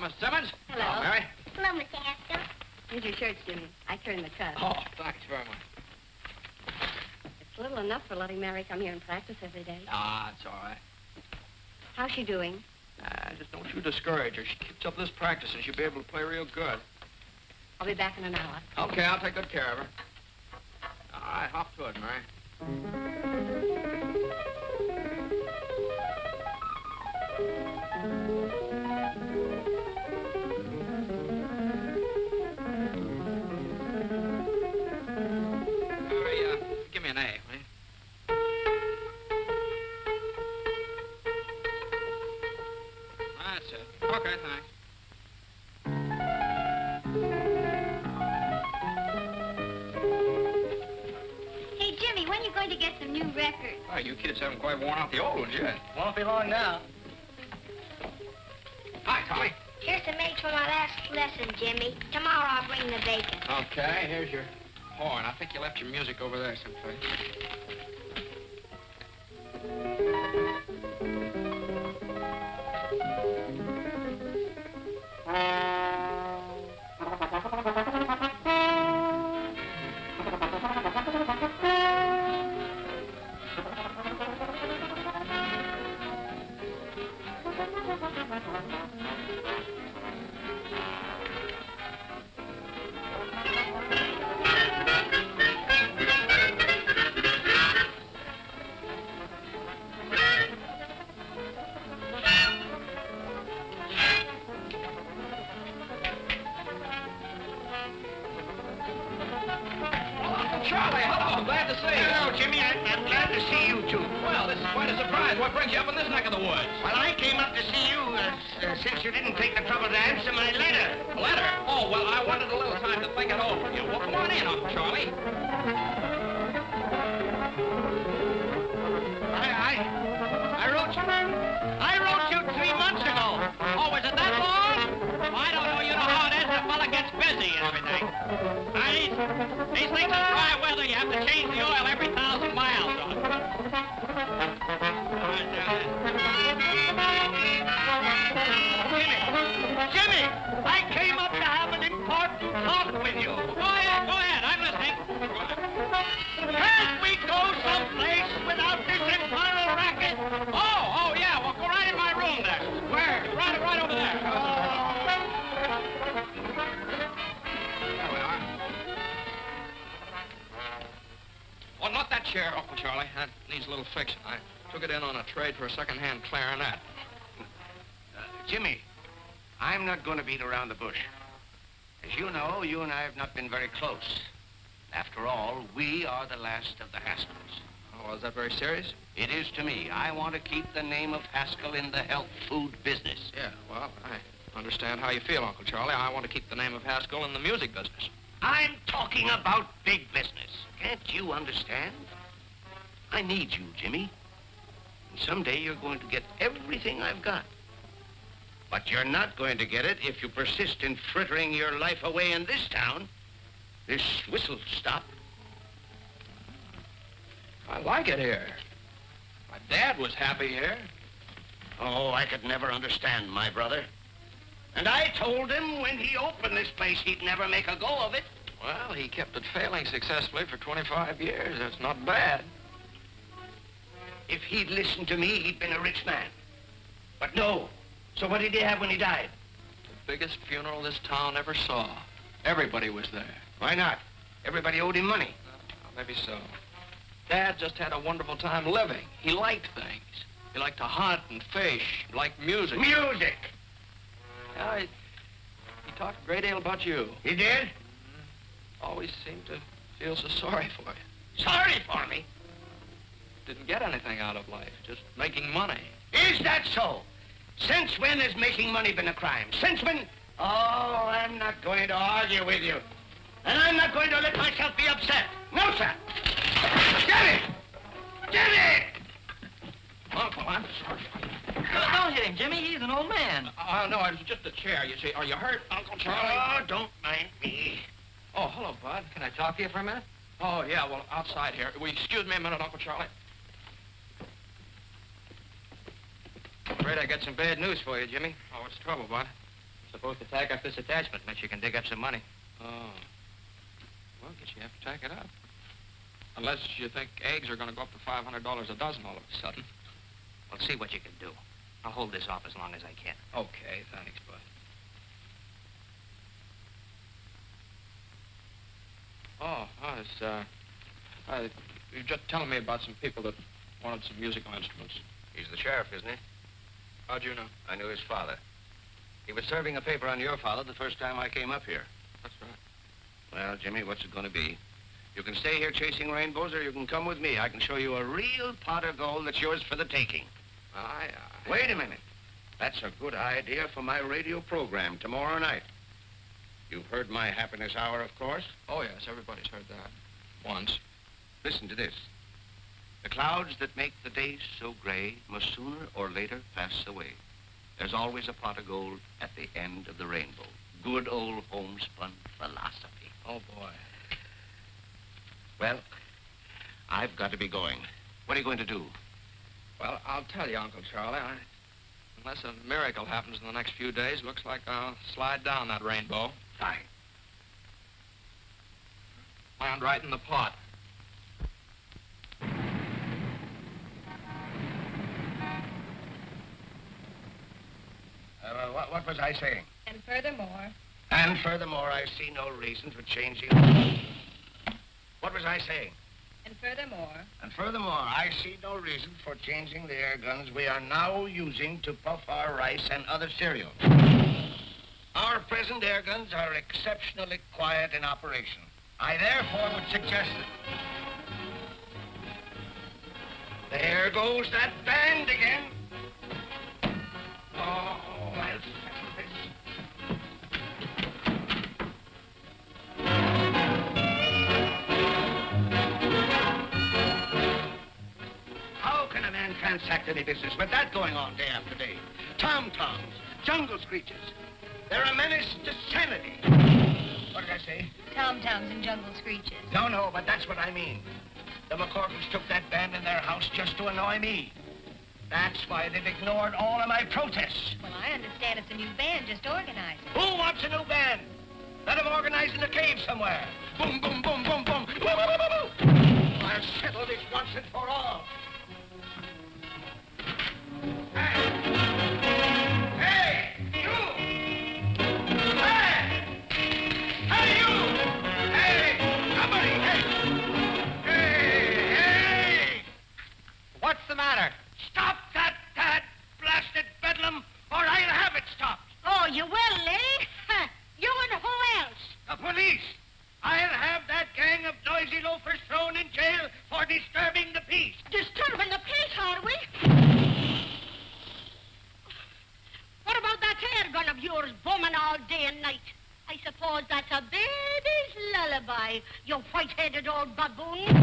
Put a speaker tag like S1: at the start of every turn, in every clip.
S1: Miss Simmons.
S2: Hello.
S1: Hello, Mary.
S3: Hello, Mr. Haskell.
S2: Here's your shirts, Jimmy. I turned the cut.
S1: Oh, thanks very much.
S2: It's little enough for letting Mary come here and practice every day.
S1: Ah, it's all right.
S2: How's she doing?
S1: Just don't you discourage her. She keeps up this practice and she'll be able to play real good.
S2: I'll be back in an hour.
S1: Okay, I'll take good care of her. All right, hop to it, Mary. Give me an A, will you? That's it. Okay, thanks.
S3: Hey, Jimmy, when are you going to get some new records?
S1: Oh, you kids haven't quite worn out the old ones yet.
S4: Won't be long now.
S1: Hi, Tommy.
S3: Here's some eggs for my last lesson, Jimmy. Tomorrow I'll bring the bacon.
S1: Okay, here's your horn. I think you left your music over there someplace. Charlie, hello. Glad to see you.
S4: Hello, Jimmy. I'm glad to see you, too.
S1: Well, this is quite a surprise. What brings you up in this neck of the woods?
S4: Well, I came up to see you since you didn't take the trouble to answer my letter.
S1: A letter? Oh, well, I wanted a little time to think it over. Well, come on in, Uncle Charlie.
S4: I wrote you 3 months ago.
S1: Oh, is it that long?
S4: I don't know. You know how it is. The fella gets busy and everything. These things are dry weather. You have to change the oil every 1,000 miles. Jimmy, I came up to have an important talk with you. Go ahead. I'm listening. Can't we go someplace without this infernal racket?
S1: Oh, yeah. Well, go right in my room there.
S4: Where?
S1: Right over there. There we are. Oh, not that chair, Uncle Charlie. That needs a little fixing. I took it in on a trade for a second-hand clarinet.
S4: Jimmy, I'm not going to beat around the bush. As you know, you and I have not been very close. After all, we are the last of the Haskells.
S1: Oh, is that very serious?
S4: It is to me. I want to keep the name of Haskell in the health food business.
S1: Yeah, well, I understand how you feel, Uncle Charlie. I want to keep the name of Haskell in the music business.
S4: I'm talking about big business. Can't you understand? I need you, Jimmy. And someday you're going to get everything I've got. But you're not going to get it if you persist in frittering your life away in this town. This whistle stop.
S1: I like it here. My dad was happy here.
S4: Oh, I could never understand my brother. And I told him when he opened this place, he'd never make a go of it.
S1: Well, he kept it failing successfully for 25 years. That's not bad.
S4: If he'd listened to me, he'd been a rich man. But no. So what did he have when he died?
S1: The biggest funeral this town ever saw. Everybody was there.
S4: Why not? Everybody owed him money.
S1: Maybe so. Dad just had a wonderful time living. He liked things. He liked to hunt and fish. He liked music.
S4: Music!
S1: Yeah, he talked a great deal about you.
S4: He did?
S1: Always seemed to feel so sorry for you.
S4: Sorry for me?
S1: Didn't get anything out of life, just making money.
S4: Is that so? Since when has making money been a crime? Since when? Oh, I'm not going to argue with you. And I'm not going to let myself be upset. No, sir. Jimmy! Jimmy!
S1: Uncle, I'm sorry.
S5: Don't hit him, Jimmy. He's an old man.
S1: No, it was just a chair, you see. Are you hurt, Uncle Charlie?
S4: Oh, don't mind me.
S1: Oh, hello, Bud.
S5: Can I talk to you for a minute?
S1: Oh, yeah, well, outside here. Will you excuse me a minute, Uncle Charlie?
S5: I'm afraid I got some bad news for you, Jimmy.
S1: Oh, what's the trouble, Bud?
S5: Supposed to tack up this attachment, unless you can dig up some money.
S1: Oh. Well, guess you have to tack it up. Unless you think eggs are going to go up to $500 a dozen all of a sudden.
S5: Well, see what you can do. I'll hold this off as long as I can.
S1: Okay, thanks, Bud. You were just telling me about some people that wanted some musical instruments.
S4: He's the sheriff, isn't he?
S1: How'd you know?
S4: I knew his father. He was serving a paper on your father the first time I came up here.
S1: That's right.
S4: Well, Jimmy, what's it going to be? You can stay here chasing rainbows, or you can come with me. I can show you a real pot of gold that's yours for the taking. Wait a minute. That's a good idea for my radio program tomorrow night. You've heard my happiness hour, of course.
S1: Oh, yes, everybody's heard that. Once.
S4: Listen to this. The clouds that make the days so gray must sooner or later pass away. There's always a pot of gold at the end of the rainbow. Good old homespun philosophy.
S1: Oh, boy.
S4: Well, I've got to be going. What are you going to do?
S1: Well, I'll tell you, Uncle Charlie, unless a miracle happens in the next few days, looks like I'll slide down that rainbow.
S4: Fine.
S1: Land right in the pot.
S4: What was I saying?
S2: And furthermore...
S4: And furthermore, I see no reason for changing... What was I saying?
S2: And furthermore...
S4: And furthermore, I see no reason for changing the air guns we are now using to puff our rice and other cereals. Our present air guns are exceptionally quiet in operation. I therefore would suggest that... There goes that band again. Oh, I'll settle this. How can a man transact any business with that going on day after day? Tom-toms, jungle screeches. They're a menace to sanity. What did I say?
S2: Tom-toms and jungle screeches.
S4: No, but that's what I mean. The McCorkles took that band in their house just to annoy me. That's why they've ignored all of my protests.
S2: Well, I understand it's a new band just organized.
S4: Who wants a new band? Let them organize in a cave somewhere. Boom, boom, boom, boom, boom. Boo, boo, boo, boo, boo. I'll settle this once and for all. Hey, you! Hey! Hey, you! Hey, somebody! Hey!
S5: What's the matter?
S4: Stop that blasted bedlam, or I'll have it stopped.
S3: Oh, you will, eh? You and who else?
S4: The police. I'll have that gang of noisy loafers thrown in jail for disturbing the peace.
S3: Disturbing the peace, are we? What about that air gun of yours booming all day and night? I suppose that's a baby's lullaby, you white-headed old baboon.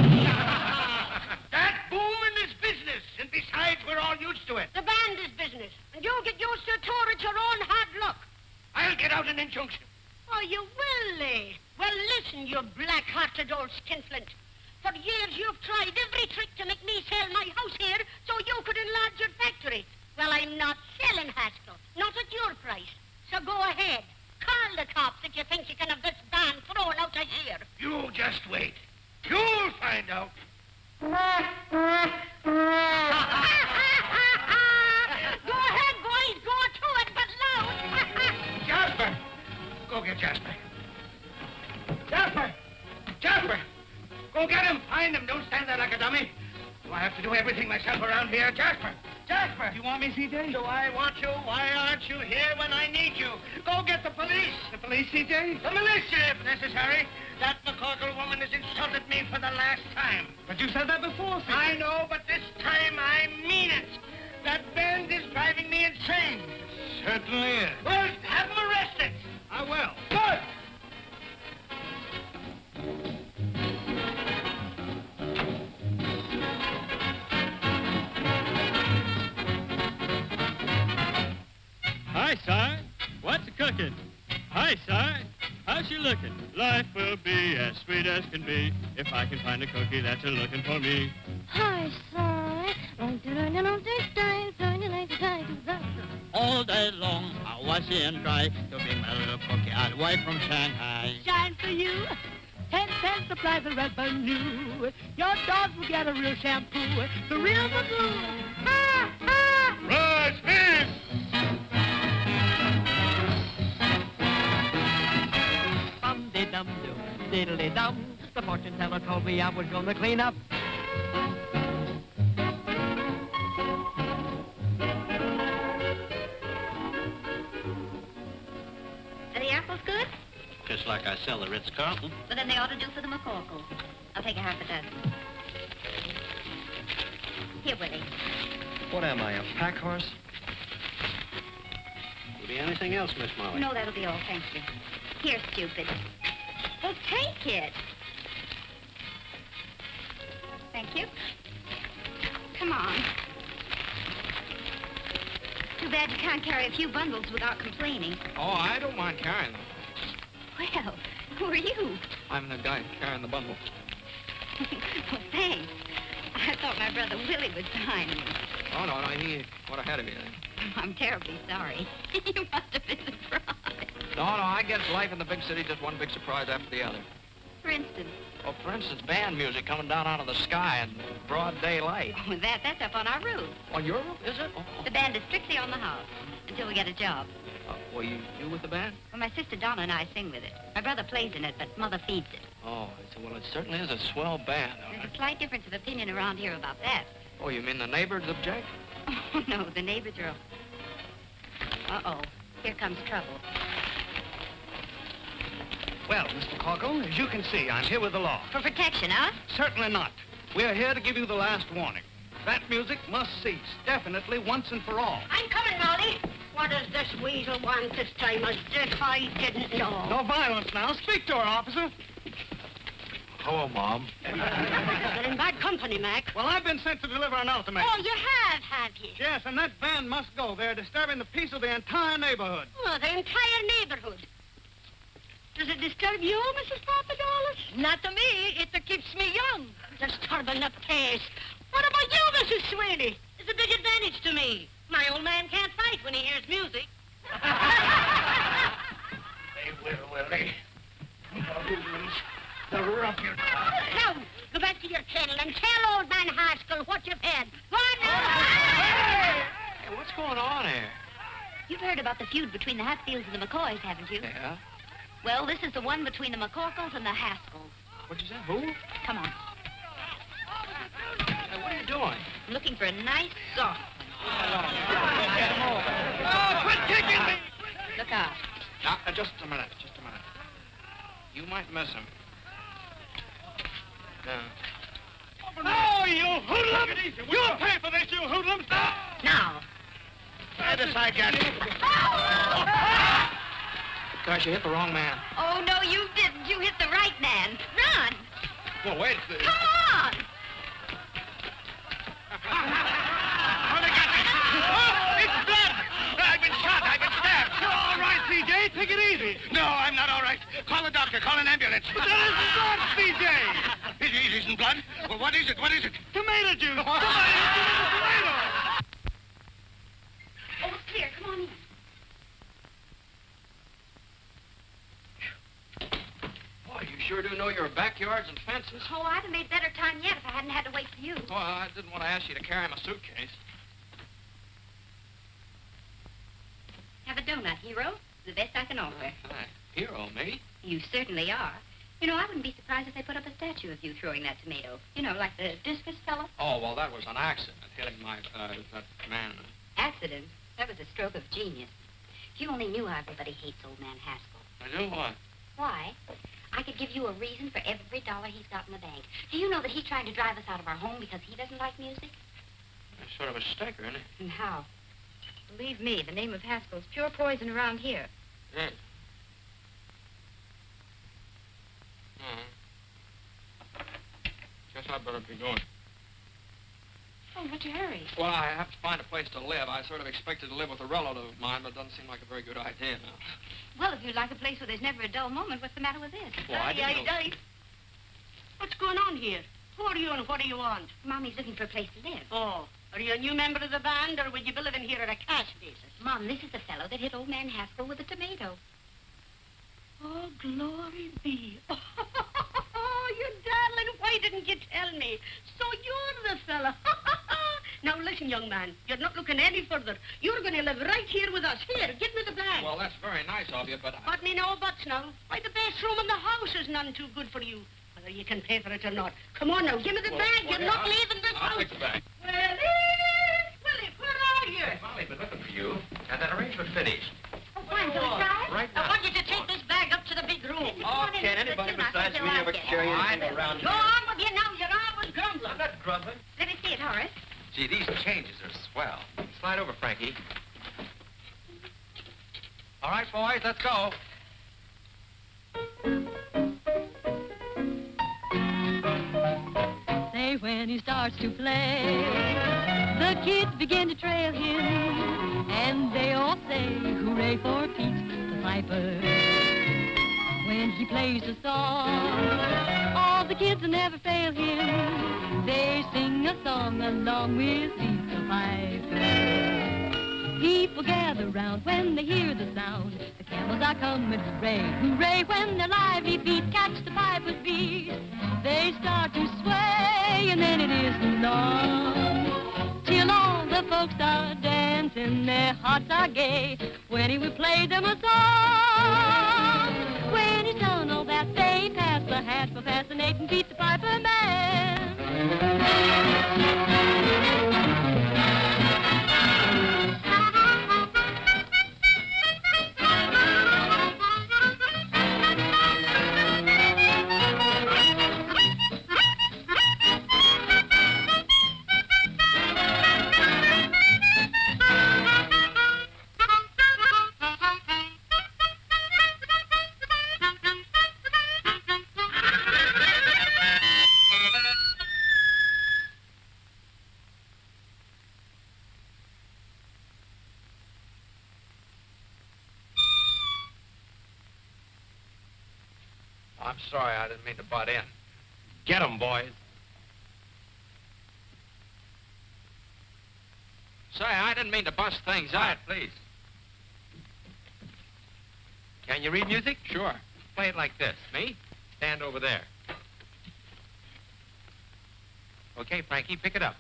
S4: That booming is business, and besides, we're all used to it.
S3: The band is business, and you get used to it at your own hard luck.
S4: I'll get out an injunction.
S3: Oh, you will, eh? Well, listen, you black-hearted old skinflint. For years, you've tried every trick to make me sell my house here so you could enlarge your factory. Well, I'm not selling, Haskell. Not at your price. So go ahead. Call the cops if you think you can have this band thrown out of here.
S4: You just wait. You'll find out.
S3: Go ahead, boys. Go to it, but loud.
S4: Jasper! Go get Jasper. Jasper! Jasper! Go get him. Find him. Don't stand there like a dummy. Do I have to do everything myself around here? Jasper! Jasper!
S5: You want me, CJ?
S4: Do I want you? Why aren't you here when I need you? Go get the police.
S5: The police, CJ?
S4: The militia, if necessary. That McCorkle woman has insulted me for the last time.
S5: But you said that before, CJ.
S4: I know, but this time I mean it. That band is driving me insane.
S5: Certainly is.
S4: Well, have them arrested.
S5: I will.
S4: Good.
S6: Hi, Si. What's cooking? Hi, Si. How's you looking? Life will be as sweet as can be if I can find a cookie that's a-looking for me.
S2: Hi, Si.
S6: All day long, I wash and dry to bring my little cookie all the way from Shanghai.
S7: Shine for you. 10 cents supplies the revenue. Your dog will get a real shampoo. The real Magoo. Ha, ha!
S6: Rush, miss!
S7: Dum-de-dum-dum, diddly-dum. The fortune teller told me I was gonna clean up.
S2: Are the apples good?
S5: Just like I sell the Ritz-Carlton.
S2: Well, then they ought to do for the McCorkle. I'll take a half a dozen. Here, Willie.
S1: What am I, a pack horse?
S5: Will be anything else, Miss Molly?
S2: No, that'll be all, thank you. Here, stupid. Well, take it. Thank you. Come on. Too bad you can't carry a few bundles without complaining.
S1: Oh, I don't mind carrying them.
S2: Well, who are you?
S1: I'm the guy carrying the bundle.
S2: Well, thanks. I thought my brother Willie was behind me.
S1: Oh, no, he went ahead of me.
S2: I'm terribly sorry. You must have been surprised.
S1: No, I guess life in the big city just one big surprise after the other.
S2: For instance?
S1: Well, for instance, band music coming down out of the sky in broad daylight.
S2: Oh, that's up on our roof.
S1: On your roof, is it? Oh.
S2: The band is strictly on the house until we get a job.
S1: Well, you with the band?
S2: Well, my sister Donna and I sing with it. My brother plays in it, but Mother feeds it.
S1: Oh, well, it certainly is a swell band.
S2: There's a slight difference of opinion around here about that.
S1: Oh, you mean the neighbors object?
S2: Oh, no, the neighbors are... Uh-oh, here comes trouble.
S8: Well, Miss McCorkle, as you can see, I'm here with the law.
S2: For protection, huh?
S8: Certainly not. We're here to give you the last warning. That music must cease, definitely, once and for all.
S3: I'm coming, Molly. What does this weasel want this time? As if I didn't know.
S8: No violence now. Speak to her, officer.
S1: Hello, Mom.
S3: You're in bad company, Mac.
S8: Well, I've been sent to deliver an ultimatum.
S3: Oh, you have you?
S8: Yes, and that band must go. They're disturbing the peace of the entire neighborhood.
S3: Oh, the entire neighborhood. Does it disturb you, Mrs. Papadopoulos? Not to me. It keeps me young. Disturbing the peace. What about you, Mrs. Sweeney? It's a big advantage to me. My old man can't fight when he hears music.
S4: They will, Willie. The hoodlums, the ruffians.
S3: Now, go back to your kennel and tell old man Haskell what you've had. Go on now.
S1: Hey, what's going on here?
S2: You've heard about the feud between the Hatfields and the McCoys, haven't you?
S1: Yeah?
S2: Well, this is the one between the McCorkles and the Haskells.
S1: What'd you say? Who?
S2: Come on.
S1: Hey, what are you doing?
S2: I'm looking for a nice, soft one.
S1: Oh, quit kicking me!
S2: Look out.
S1: Now, just a minute. You might miss him.
S8: No, you hoodlums! You'll pay for this, you hoodlums!
S3: Now.
S4: This I get.
S1: Gosh, you hit the wrong man.
S2: Oh, no, you didn't. You hit the right man. Run.
S1: Well, wait.
S2: Come on.
S4: Oh, they got me. Oh, it's blood. I've been shot. I've been stabbed.
S8: You're all right, C.J. Take it easy.
S4: No, I'm not all right. Call a doctor. Call an ambulance.
S8: But that isn't blood, C.J.
S4: It isn't blood? Well, what is it? What is it?
S8: Tomato juice. Somebody give me the tomato.
S2: Oh, it's clear. Come on in.
S1: Boy, you sure do know your backyards and fences.
S2: Oh, I'd have made better time yet if I hadn't had to wait for you.
S1: Well, I didn't want to ask you to carry my suitcase.
S2: Have a donut, hero. The best I can offer.
S1: Hi. Hero, me?
S2: You certainly are. You know, I wouldn't be surprised if they put up a statue of you throwing that tomato. You know, like the discus fella.
S1: Oh, well, that was an accident, hitting my, that man.
S2: Accident? That was a stroke of genius. If you only knew how everybody hates old man Haskell.
S1: I do what?
S2: Why? I could give you a reason for every dollar he's got in the bank. Do you know that he's trying to drive us out of our home because he doesn't like music?
S1: That's sort of a sticker, isn't it?
S2: And how? Believe me, the name of Haskell's pure poison around here.
S1: Yeah. Guess I'd better be going.
S2: Oh, what's your hurry?
S1: Well, I have to find a place to live. I sort of expected to live with a relative of mine, but it doesn't seem like a very good idea now.
S2: Well, if you'd like a place where there's never a dull moment, what's the matter with this?
S1: Well, I didn't know...
S3: What's going on here? Who are you and what do you want?
S2: Mommy's looking for a place to live.
S3: Oh, Are you a new member of the band, or will you be living here at a cash basis?
S2: Mom, this is the fellow that hit old man Haskell with a tomato.
S3: Oh, glory be. Oh, you darling, why didn't you tell me? So you're the fella. Now, listen, young man, you're not looking any further. You're going to live right here with us. Here, give me the bag.
S1: Well, that's very nice of you, but
S3: But me no buts now. Why, the best room in the house is none too good for you. Whether you can pay for it or not. Come on now, give me the bag. You're not leaving this house.
S1: I'll take the bag.
S3: Willie, where are you?
S1: Hey, Molly, been looking for you. And that arrangement finished.
S2: Oh, fine, can we try?
S1: Right
S3: I
S1: now.
S3: want you to take this bag up to the big room.
S1: Oh, can anybody besides me ever carry anything around
S3: Go on with you now. You're always grumbling.
S1: I'm not grumbling.
S2: Let me see it, Horace.
S1: Gee, these changes are swell. Slide over, Frankie. All right, boys, let's go.
S9: Say when he starts to play, the kids begin to trail him, and they all say, hooray for Pete the Piper. When he plays a song, all the kids never fail him. They sing a song along with Pete the Piper. People gather round when they hear the sound. The camels are coming, hooray, hooray, when their lively feet catch the piper's beat. They start to sway, and then it isn't long till all the folks are dancing, their hearts are gay when he would play them a song. When he's done all that, they pass the hat for fascinating Pete the Piper Man.
S1: I'm sorry, I didn't mean to butt in.
S4: Get 'em, boys.
S1: Say, I didn't mean to bust things out.
S4: Please. Can you read music?
S1: Sure.
S4: Play it like this.
S1: Me?
S4: Stand over there. Okay, Frankie, pick it up.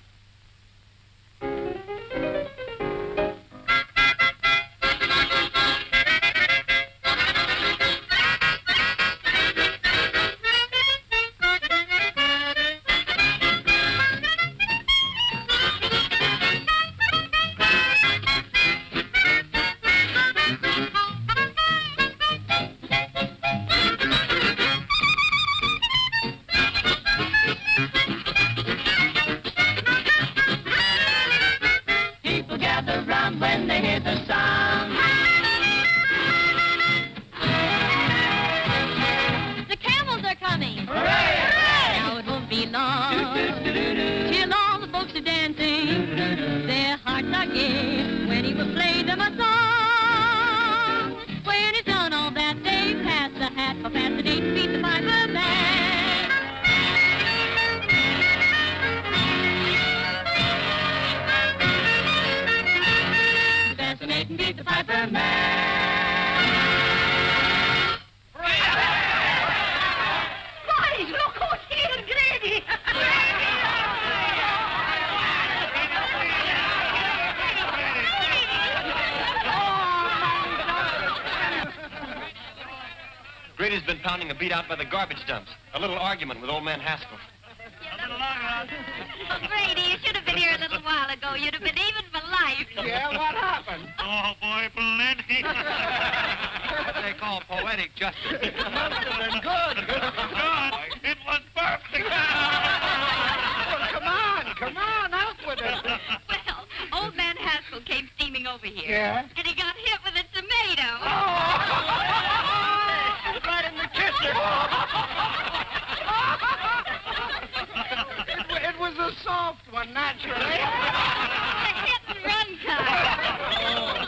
S9: When they hear the sound, the camels are coming. Hooray! Hooray! Now it won't be long till all the folks are dancing. Their hearts are gay when he will play them a song. When he's done all that, they pass the hat for fascinating Pete the Piper Man. Beat the Piper Man.
S3: Boys, look who's here, Grady.
S4: Grady's been pounding a beat out by the garbage dumps. A little argument with old man Haskell.
S2: Oh, Grady, you should have been here a little while ago. You'd have been even for life.
S8: Yeah, what happened?
S6: Oh, boy, plenty.
S4: What they call poetic justice.
S8: Must have been good.
S6: It was perfect.
S8: Well, come on, out with it.
S2: Well, old man Haskell came steaming over here.
S8: Yeah?
S2: And he got hit with a tomato.
S8: Right in the kisser. It was a soft one, naturally.
S2: A hit-and-run kind.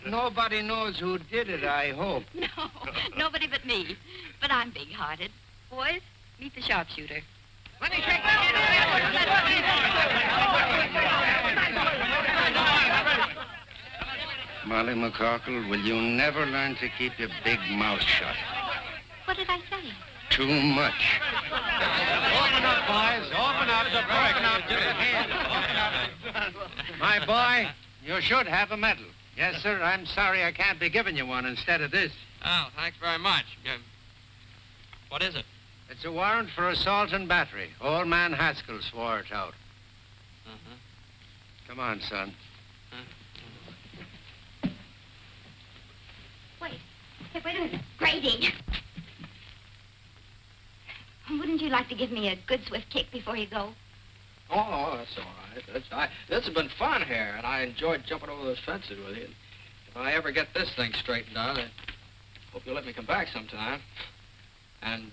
S10: Nobody knows who did it, I hope.
S2: No, nobody but me. But I'm big-hearted. Boys, meet the sharpshooter.
S10: Molly McCorkle, will you never learn to keep your big mouth shut?
S2: What did I say?
S10: Too much.
S8: Open up, boys. Open up. Open up. My boy, you should have a medal. Yes, sir. I'm sorry I can't be giving you one instead of this.
S1: Oh, thanks very much. What is it?
S8: It's a warrant for assault and battery. Old man Haskell swore it out.
S1: Uh-huh.
S8: Come on, son.
S2: Wait a minute. Grady. Wouldn't you like to give me a good swift kick before you go?
S1: Oh, that's all right. This has been fun here, and I enjoyed jumping over those fences with you. If I ever get this thing straightened out, I hope you'll let me come back sometime. And,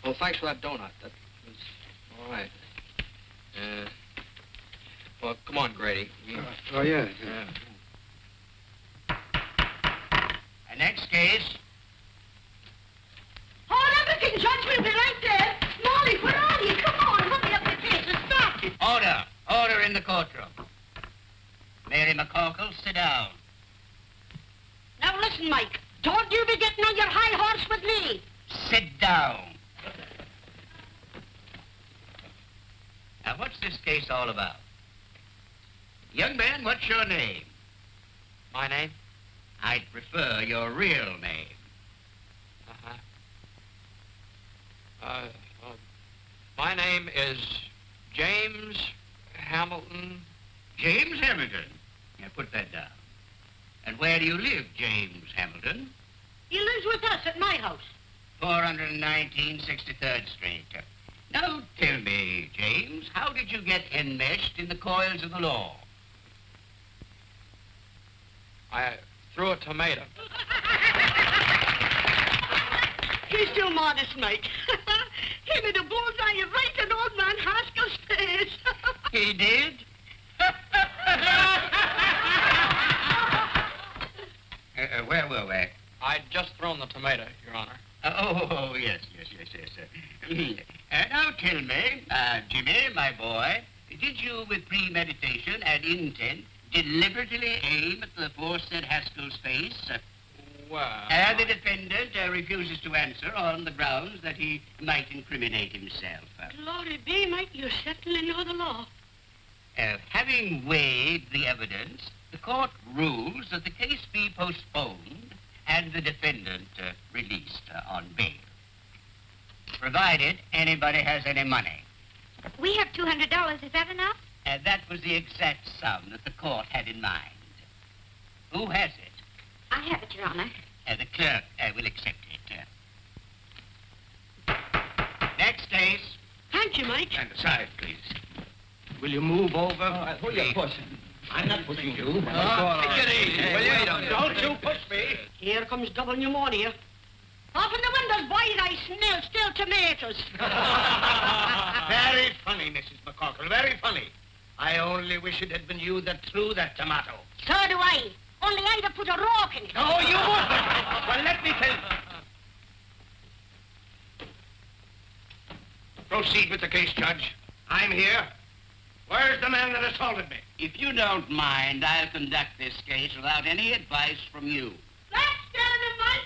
S1: well, thanks for that donut. That was all right. Well, come on, Grady.
S10: Oh, yeah.
S4: Next case.
S3: Hold everything, Judge. We'll be right there. Molly, where are you? Come on, hurry up the case and start it.
S4: Order. Order in the courtroom. Mary McCorkle, sit down.
S3: Now listen, Mike. Don't you be getting on your high horse with me.
S4: Sit down. Now, what's this case all about? Young man, what's your name?
S1: My name?
S4: I'd prefer your real name.
S1: My name is James Hamilton.
S4: James Hamilton. Now, put that down. And where do you live, James Hamilton?
S3: He lives with us at my house.
S4: 419 63rd Street. Now, tell me, James, how did you get enmeshed in the coils of the law?
S1: I threw a tomato.
S3: He's too modest, Mike. He made a bullseye right in old man Haskell's face.
S4: He did? Where were we?
S1: I'd just thrown the tomato, Your Honor.
S4: Oh, yes. Now tell me, Jimmy, my boy, did you, with premeditation and intent, deliberately aim at the aforesaid Haskell's face?
S1: Well...
S4: The defendant refuses to answer on the grounds that he might incriminate himself.
S3: Glory be, Mike, you certainly know the law.
S4: Having weighed the evidence, the court rules that the case be postponed and the defendant released on bail, provided anybody has any money.
S2: We have $200. Is that enough?
S4: That was the exact sum that the court had in mind. Who has it?
S2: I have it, Your Honor.
S4: The clerk will accept it. Next case.
S3: Thank you, Mike.
S4: Stand aside, please.
S8: Will you move over?
S1: Who you pushing?
S8: I'm not pushing you.
S1: Take it easy, will you?
S8: Don't you push me.
S3: Here comes double pneumonia. Open the windows, boys. I smell still tomatoes.
S4: Very funny, Mrs. McCorkle, very funny. I only wish it had been you that threw that tomato.
S3: So do I. Only I'd have put a rock in it.
S4: No, you wouldn't. Well, let me tell you. Proceed with the case, Judge. I'm here. Where's the man that assaulted me? If you don't mind, I'll conduct this case without any advice from you.
S3: Let's stand him, Mike.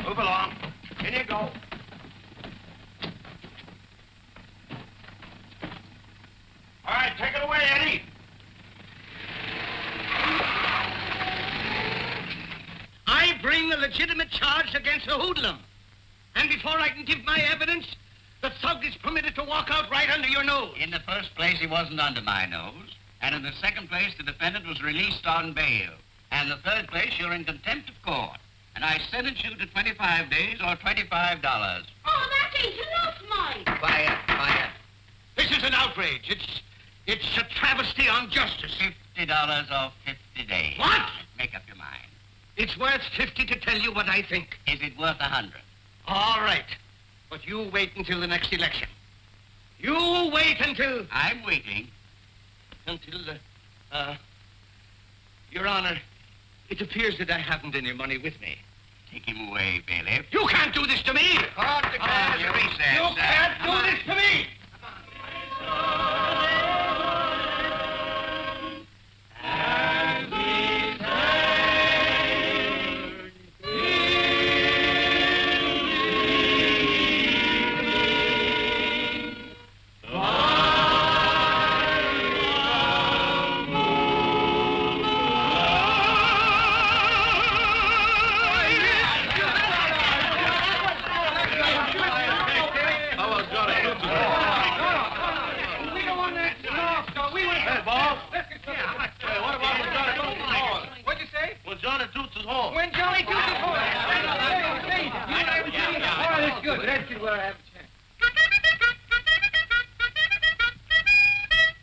S4: Move along. In you go. All right, take it away, Eddie. I bring a legitimate charge against a hoodlum. And before I can give my evidence, the thug is permitted to walk out right under your nose. In the first place, he wasn't under my nose. And in the second place, the defendant was released on bail. And in the third place, you're in contempt of court. And I sentence you to 25 days or $25.
S3: Oh, that ain't enough, Mike.
S4: Quiet, quiet. This is an outrage. It's a travesty on justice. $50 or 50 days. What? Make up your mind. It's worth 50 to tell you what I think. Is it worth 100? All right. But you wait until the next election. You wait until... I'm waiting. Until, Your Honor, it appears that I haven't any money with me. Take him away, bailiff. You can't do this to me! Call the guy to recess. You can't do this to me!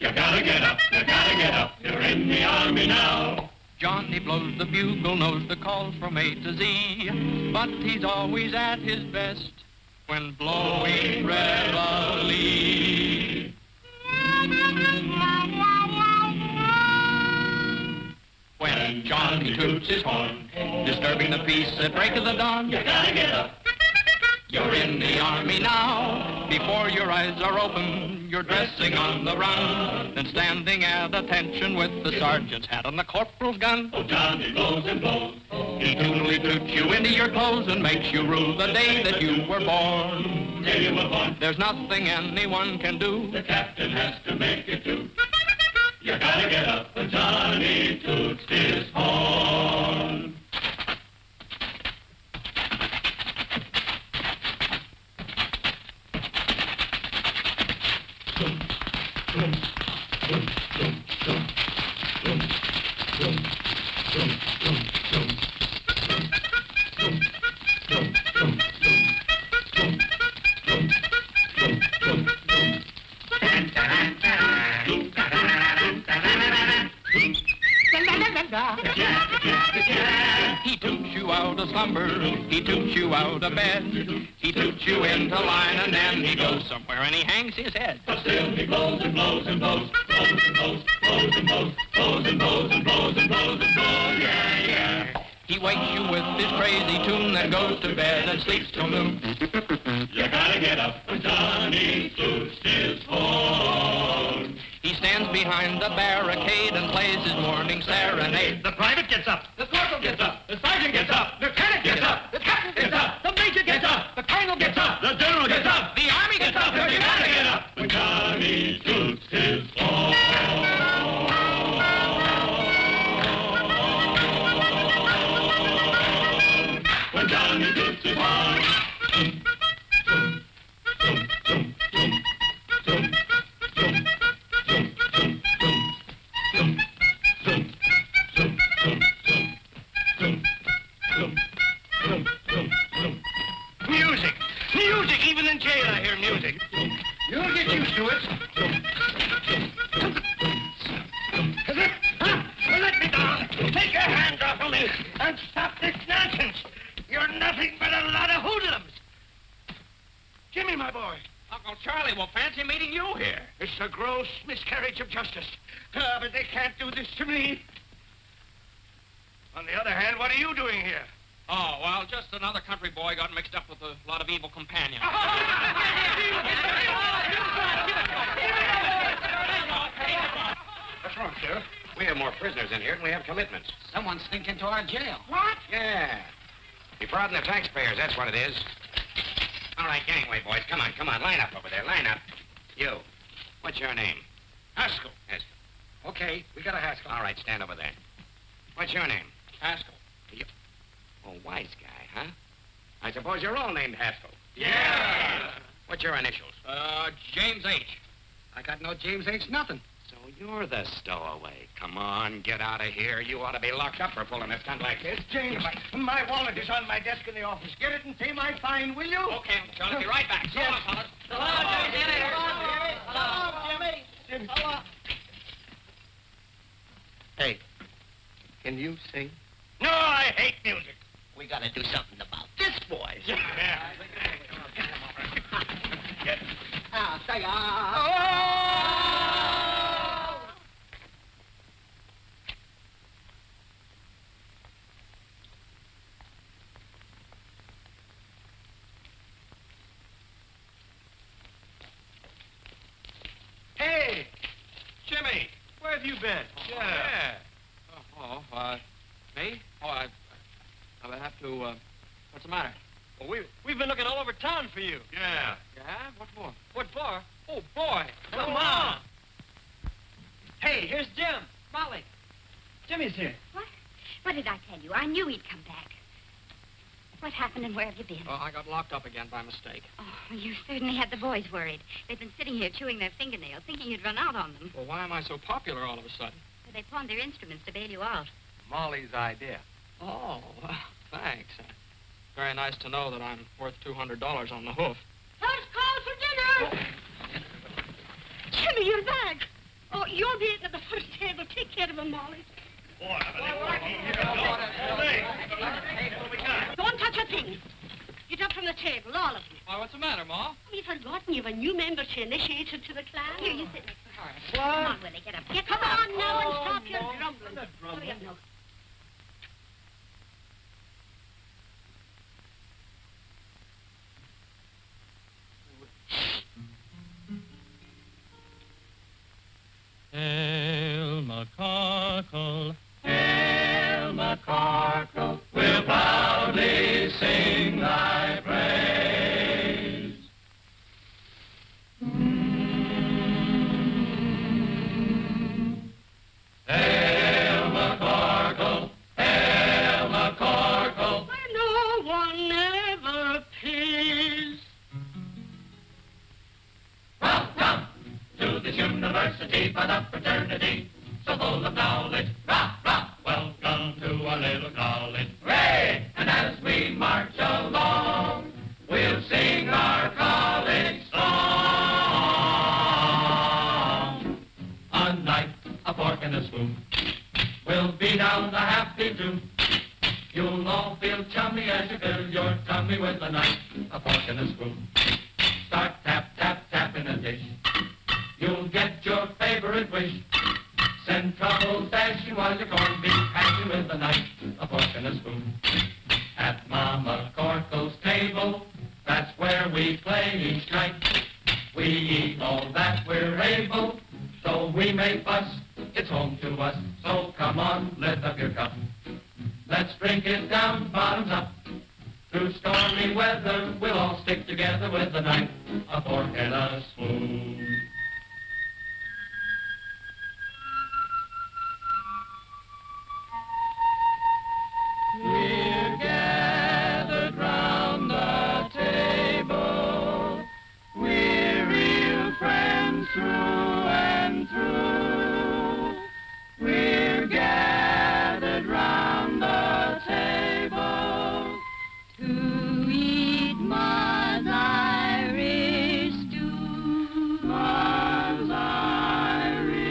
S11: You gotta get up, you gotta get up, you're in the army now. Johnny blows the bugle, knows the calls from A to Z, but he's always at his best when blowing reveille. When Johnny toots his horn, disturbing the peace at break of the dawn, you gotta get up. You're in the army now. Before your eyes are open, you're dressing on the run, then standing at attention with the sergeant's hat on the corporal's gun. Oh, Johnny blows and blows. He tunely toots you into your clothes and makes you rue the day that you were born. Day you were born. There's nothing anyone can do. The captain has to make it too. You gotta get up when Johnny toots his horn. He toots you out of slumber, he toots you out of bed, he toots you into line and then he goes somewhere and he hangs his head. But still he blows and blows and blows, blows and blows, blows and blows, blows and blows and blows and blows and blows, yeah, yeah. He wakes you with his crazy tune, then goes to bed and sleeps till noon. You gotta get up when Johnny toots his horn. He stands behind the barricade and plays his morning serenade. The private gets up. The corporal gets up. The sergeant gets up. The lieutenant gets up. The captain gets up. The major gets up. The colonel gets up. The general gets up. The army gets up. You gotta get up when Johnny toots his horn. When Johnny toots his horn. Music! Music! Even in jail I hear music. You'll get used to it. Let me down. Take your hands off of me and stop this nonsense. You're nothing but a lot of hoodlums. Jimmy, my boy.
S5: Uncle Charlie will fancy meeting you here.
S4: It's a gross miscarriage of justice. But they can't do this to me. On the other hand, what are you doing here?
S5: Oh, well, just another country boy got mixed up with a lot of evil companions.
S4: What's wrong, Sheriff? We have more prisoners in here and we have commitments.
S5: Someone sneaked into our jail.
S3: What?
S4: Yeah. Defrauding the taxpayers, that's what it is. All right, gangway, boys. Come on, come on. Line up over there. Line up. You. What's your name?
S5: Haskell.
S4: Haskell.
S5: Okay, we got a Haskell.
S4: All right, stand over there. What's your name?
S5: Haskell.
S4: Oh, wise guy, huh? I suppose you're all named Haskell.
S5: Yeah.
S4: What's your initials?
S5: James H.
S4: I got no James H. nothing. So you're the stowaway. Come on, get out of here. You ought to be locked up for pulling a stunt like this.
S8: James, my wallet is on my desk in the office. Get it and pay my fine, will you?
S5: Okay, Uncle Charlie, be right back. So long, fellas.
S8: Hello, Jimmy. Hello.
S4: Hey, can you sing?
S8: No, I hate music.
S4: We gotta do something about this, boys.
S8: Yeah.
S7: Say,
S12: you been?
S5: Yeah. Me? Oh, I have to, what's the matter?
S12: Well, we've been looking all over town for you.
S5: Yeah. Yeah? What for?
S12: What for?
S5: Oh, boy.
S12: Come on. Hey, here's Jim. Molly. Jimmy's here.
S2: What? What did I tell you? I knew he'd come back. What happened and where have you been?
S1: Oh, I got locked up again by mistake.
S2: Oh, you certainly had the boys worried. They've been sitting here chewing their fingernails, thinking you'd run out on them.
S1: Well, why am I so popular all of a sudden?
S2: So they pawned their instruments to bail you out.
S12: Molly's idea.
S1: Oh, well, thanks. Very nice to know that I'm worth $200 on the hoof.
S3: First call for dinner! Jimmy, you're back. Oh, you'll be eating at the first table. Take care of him, Molly. Don't touch a thing. Get up from the table, all of you.
S5: Why, what's the matter, Ma?
S3: Have you forgotten you've a new member to initiate into the class?
S2: Here, you sit next to Horace.
S3: What?
S2: Come on, Willie, get up.
S3: Come on now and stop your grumbling.
S12: I'm not grumbling.
S3: Hurry up now.
S6: Hail McCorkle, hail McCorkle, we'll proudly sing thy praise. Hail McCorkle, hail McCorkle,
S3: Where no one ever pays.
S6: welcome to this university for the fraternity, so full of knowledge, rah, rah, welcome to our little college. Hooray! And as we march along, we'll sing our college song. A knife, a fork, and a spoon, we'll be down the happy tune. You'll all feel chummy as you fill your tummy with a knife, a fork, and a spoon. Start tap, tap, tap in a dish. You'll get your favorite wish. Send troubles dashing while your corned beef hashing with a knife, a fork, and a spoon. At Mama Corkle's table, that's where we play each night. We eat all that we're able, so we may fuss. It's home to us, so come on, lift up your cup. Let's drink it down, bottoms up. Through stormy weather, we'll all stick together with a knife, a fork, and a spoon. We're gathered round the table. We're real friends through and through. We're gathered round the table to eat Ma's Irish stew. Ma's Irish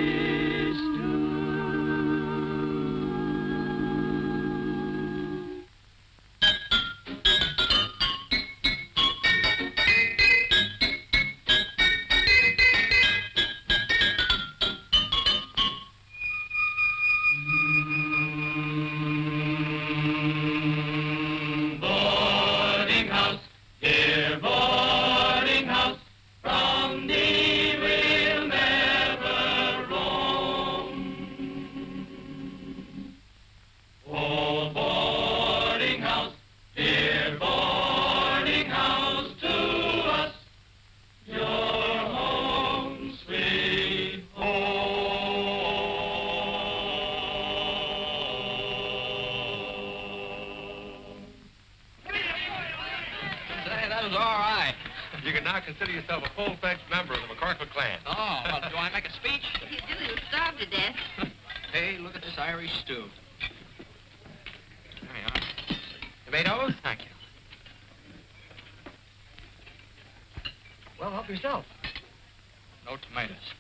S6: stew. Boarding house, dear boarding house, from thee we'll never roam. Oh, boarding house, dear boarding house, to us, your home, sweet home.
S1: Say, that was all right.
S12: You can now consider yourself a full-fledged member of the McCorkle clan.
S1: Oh, well, do I make a speech?
S2: If you do, you'll starve to death.
S1: Hey, look at this Irish stew. There you are. Tomatoes? Thank you.
S12: Well, help yourself.
S1: No tomatoes.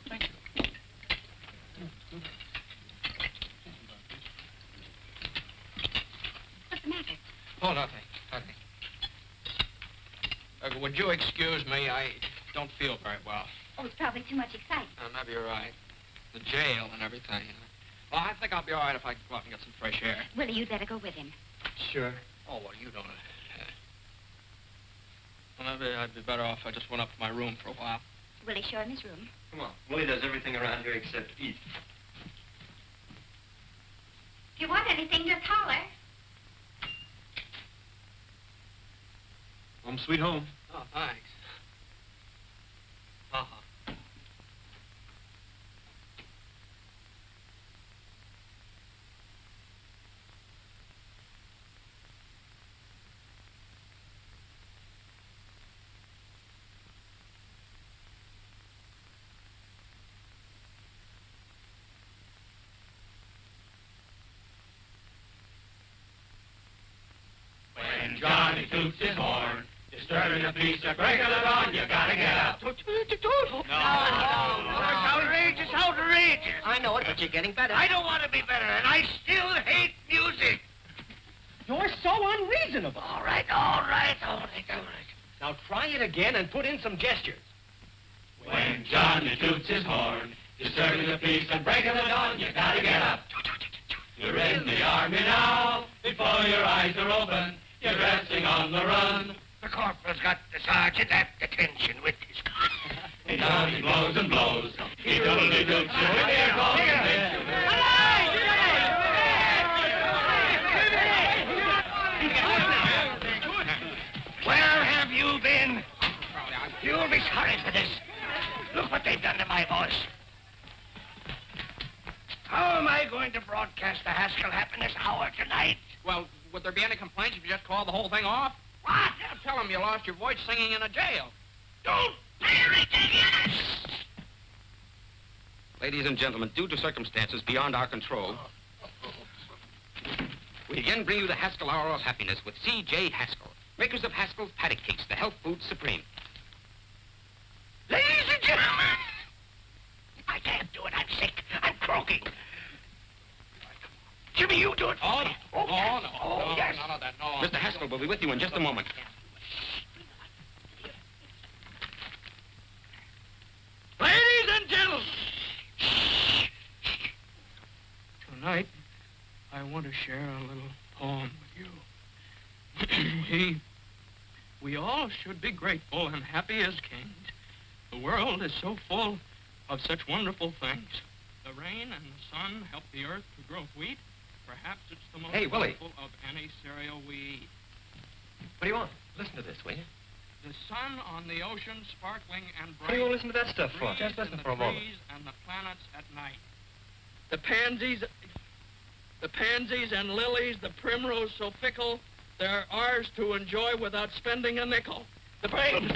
S1: Thank you.
S2: What's the matter?
S1: Oh, nothing. Nothing. Would you excuse me? I don't feel very well.
S2: Oh, it's probably too much excitement.
S1: Maybe you're right. The jail and everything.
S5: Well, I think I'll be all right if I go out and get some fresh air.
S2: Willie, you'd better go with him.
S12: Sure.
S5: Oh, well, you don't. Well, maybe I'd be better off if I just went up to my room for a while.
S2: Willie, show him his room.
S12: Come on. Willie does everything around here except eat.
S2: If you want anything, just holler.
S12: Home sweet home.
S5: Oh, thanks. Uh-huh.
S6: When Johnny toots his horn, disturbing the peace of break of the dawn, you gotta get up.
S4: No. It's outrageous, outrageous.
S12: I know it, but you're getting better.
S4: I don't want to be better, and I still hate music.
S12: You're so unreasonable.
S4: All right.
S12: Now try it again and put in some gestures.
S6: When Johnny toots his horn, disturbing the peace and breaking the dawn, you gotta get up. You're in the army now, before your eyes are open, you're dressing on the run.
S4: The corporal's got the sergeant at detention with his gun.
S6: He does, he blows and blows. He doodly doots you with ear holes and makes you
S4: Where have you been? You'll be sorry for this. Look what they've done to my voice. How am I going to broadcast the Haskell Happiness Hour tonight?
S5: Well, would there be any complaints if you just called the whole thing off?
S4: What?
S5: Yeah, tell them you lost your voice singing in a jail.
S4: Don't say anything.
S10: Ladies and gentlemen, due to circumstances beyond our control, we again bring you the Haskell Hour of Happiness with C.J. Haskell, makers of Haskell's Paddock Cakes, the health food supreme.
S4: Ladies and gentlemen, I can't do it. I'm sick. I'm croaking. Jimmy, you do it.
S5: Oh, no.
S4: Oh, yes.
S5: No.
S4: Oh,
S5: No,
S4: yes.
S5: none of that. No.
S10: Mr. Haskell will be with you in just a moment.
S4: Ladies and gentlemen.
S5: Tonight, I want to share a little poem with you. We all should be grateful and happy as kings. The world is so full of such wonderful things. The rain and the sun help the earth to grow wheat. Perhaps it's the most
S10: Hey, Willie.
S5: wonderful of any cereal we eat.
S12: What do you want? Listen to this, will you?
S5: The sun on the ocean sparkling and bright.
S12: What do you want to listen to that stuff for?
S5: Breeze
S12: Just listen
S5: in
S12: for a
S5: the
S12: moment.
S5: trees and the planets at night. The pansies and lilies, the primrose so fickle, they're ours to enjoy without spending a nickel. The brain.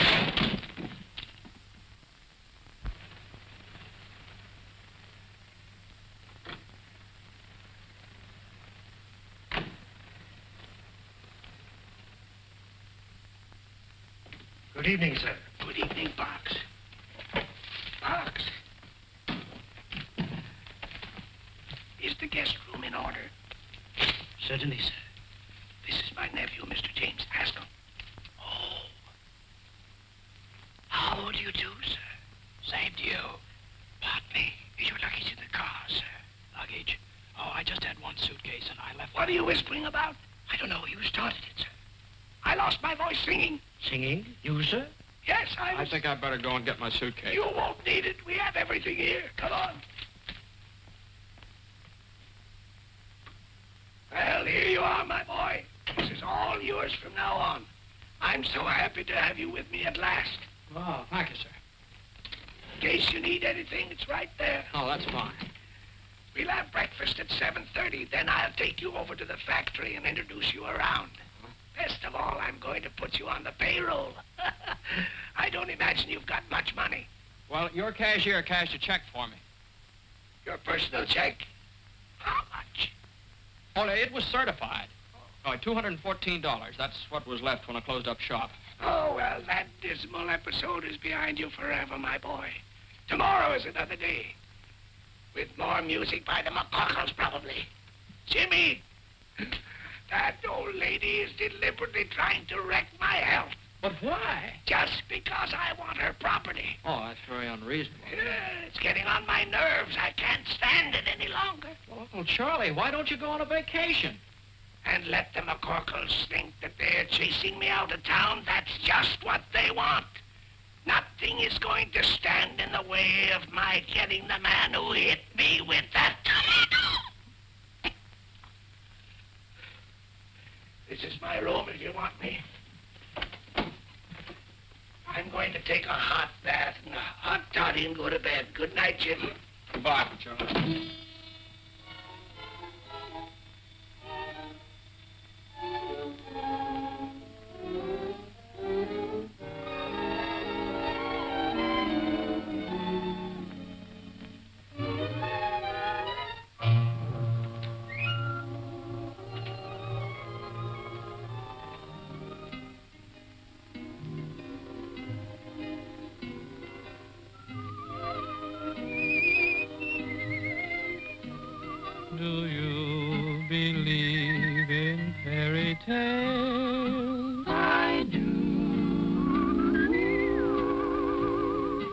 S4: Good evening, sir. Good evening, Box. Box. Is the guest room in order? Certainly, sir. This is my nephew, Mr. James Haskell. Oh. How do you do, sir? Same to you. Pardon me. Is your luggage in the car, sir? Luggage? Oh, I just had one suitcase and I left... What are you whispering about? I don't know. You started it, sir. I lost my voice singing. Singing? You, sir? Yes,
S5: I think I'd better go and get my suitcase.
S4: You won't need it. We have everything here. Come on. Well, here you are, my boy. This is all yours from now on. I'm so happy to have you with me at last.
S5: Oh, thank you, sir.
S4: In case you need anything, it's right there.
S5: Oh, that's fine.
S4: We'll have breakfast at 7:30. Then I'll take you over to the factory and introduce you around. Best of all, I'm going to put you on the payroll. I don't imagine you've got much money.
S5: Well, your cashier cashed a check for me.
S4: Your personal check? How much?
S5: Oh, it was certified. Oh, $214. That's what was left when I closed up shop.
S4: Oh, well, that dismal episode is behind you forever, my boy. Tomorrow is another day. With more music by the McCorkles, probably. Jimmy, that old lady is deliberately trying to wreck my health.
S5: But why?
S4: Just because I want her property.
S1: Oh, that's very unreasonable.
S4: It's getting on my nerves. I can't stand it any longer.
S5: Well, Uncle Charlie, why don't you go on a vacation?
S4: And let the McCorkles think that they're chasing me out of town. That's just what they want. Nothing is going to stand in the way of my getting the man who hit me with that tomato. This is my room if you want me. I'm going to take a hot bath and a hot toddy and go to bed. Good night, Jim.
S5: Goodbye, Uncle Charlie.
S6: Do you believe in fairy tales? I do.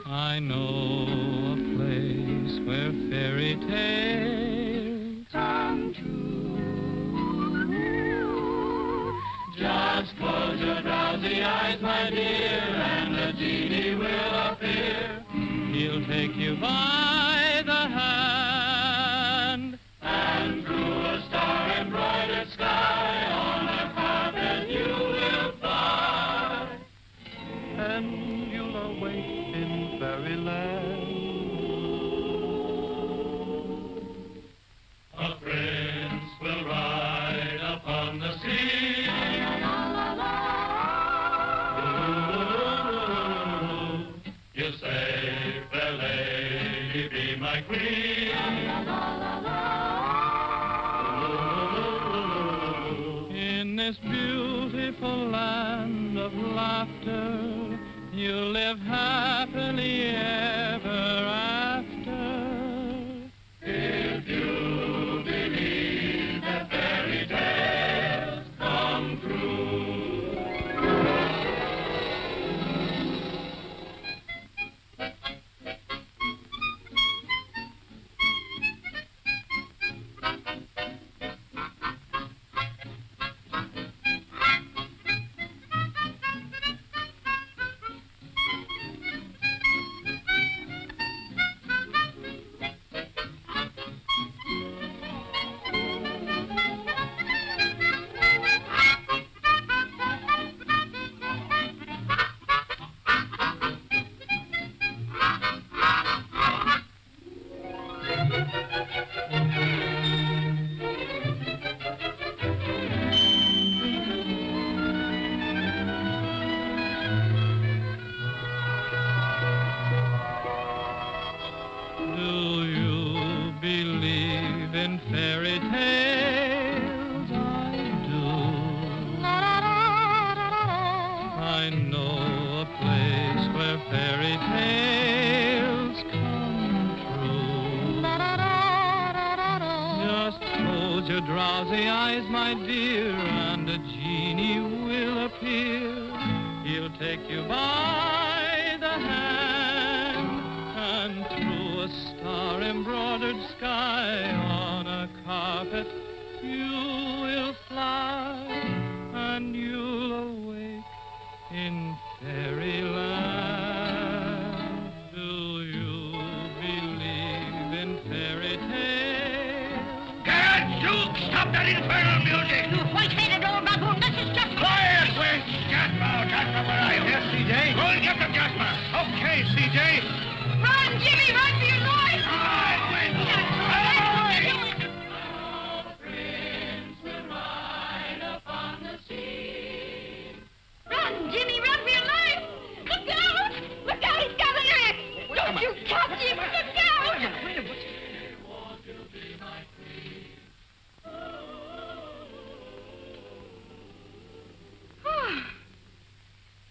S6: I know a place where fairy tales come true. Just close your drowsy eyes, my dear, and the genie will appear. He'll take you by the hand, and through a star-embroidered sky on a carpet you will fly, and you'll awake in fairyland. A prince will ride upon the sea. You'll say, fair lady, be my queen. In this beautiful land of laughter, you'll live happily ever after. If you believe that fairy tales come true. Do you believe in fairy tales? I do. I know a place where fairy tales come true. Just close your drowsy eyes, my dear, and a genie will appear. He'll take you by the hand, and through a star-embroidered sky on a carpet you will fly, and you'll awake in fairyland. Do you believe in fairy tales?
S4: Gadzooks, stop that infernal music!
S3: You white-headed old baboon, this is just...
S4: Quiet! Where's Jasper? Jasper, where are you?
S8: Yes, C.J.?
S4: Go and get them, Jasper!
S8: Okay, C.J.
S3: Run, Jimmy, run for your life! Run, Jimmy, run for your life! Look out! Look out, he's got an axe! Don't you touch him! Look out!
S5: Wait a minute.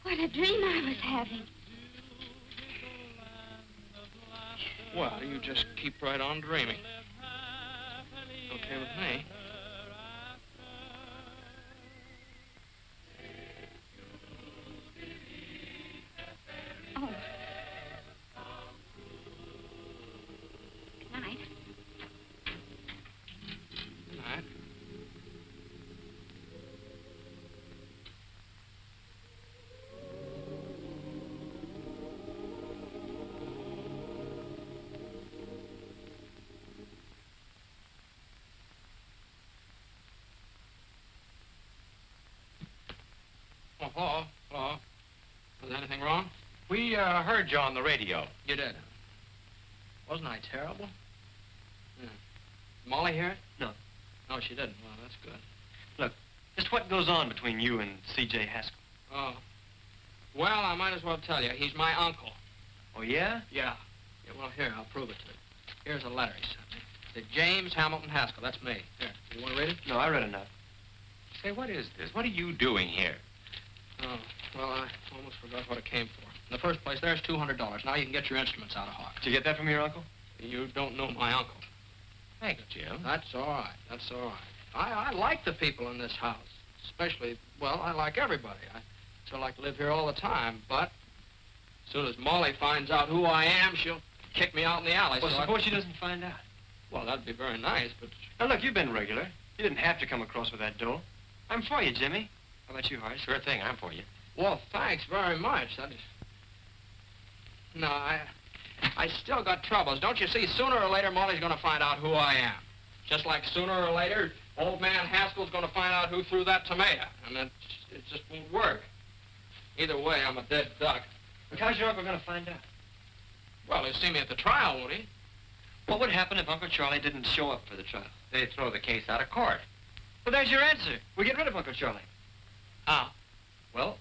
S2: What a dream I was having.
S5: Well, you just keep right on dreaming. Okay with me.
S1: hello. Hello. Was anything wrong?
S13: We heard you on the radio.
S1: You did? Wasn't I terrible? Yeah. Molly hear it?
S12: No.
S1: No, she didn't. Well, that's good.
S12: Look, just what goes on between you and C.J. Haskell?
S1: Oh. Well, I might as well tell you. He's my uncle.
S12: Oh, yeah?
S1: Yeah. Yeah, well, here, I'll prove it to you. Here's a letter he sent me. To James Hamilton Haskell. That's me. Here, you want to read it?
S12: No, I read enough.
S13: Say, what is this? What are you doing here?
S1: Oh, well, I almost forgot what it came for. In the first place, there's $200. Now you can get your instruments out of Hawk.
S12: Did you get that from your uncle?
S1: You don't know my uncle.
S13: Thanks, Jim.
S1: That's all right. That's all right. I like the people in this house. Especially, well, I like everybody. I still like to live here all the time, but as soon as Molly finds out who I am, she'll kick me out in the alley.
S12: Well,
S1: so
S12: suppose she doesn't find out.
S1: Well, that'd be very nice, but...
S12: Now, look, you've been regular. You didn't have to come across with that dough. I'm for you, Jimmy. How about you, Hart?
S13: Sure thing, I'm for you.
S1: Well, thanks very much. No, I still got troubles. Don't you see, sooner or later, Molly's going to find out who I am. Just like sooner or later, old man Haskell's going to find out who threw that tomato. And it just won't work. Either way, I'm a dead duck.
S12: But how's your uncle going to find out?
S1: Well, he'll see me at the trial, won't he?
S12: What would happen if Uncle Charlie didn't show up for the trial?
S13: They'd throw the case out of court.
S12: Well, there's your answer. We get rid of Uncle Charlie.
S1: How?
S12: Well,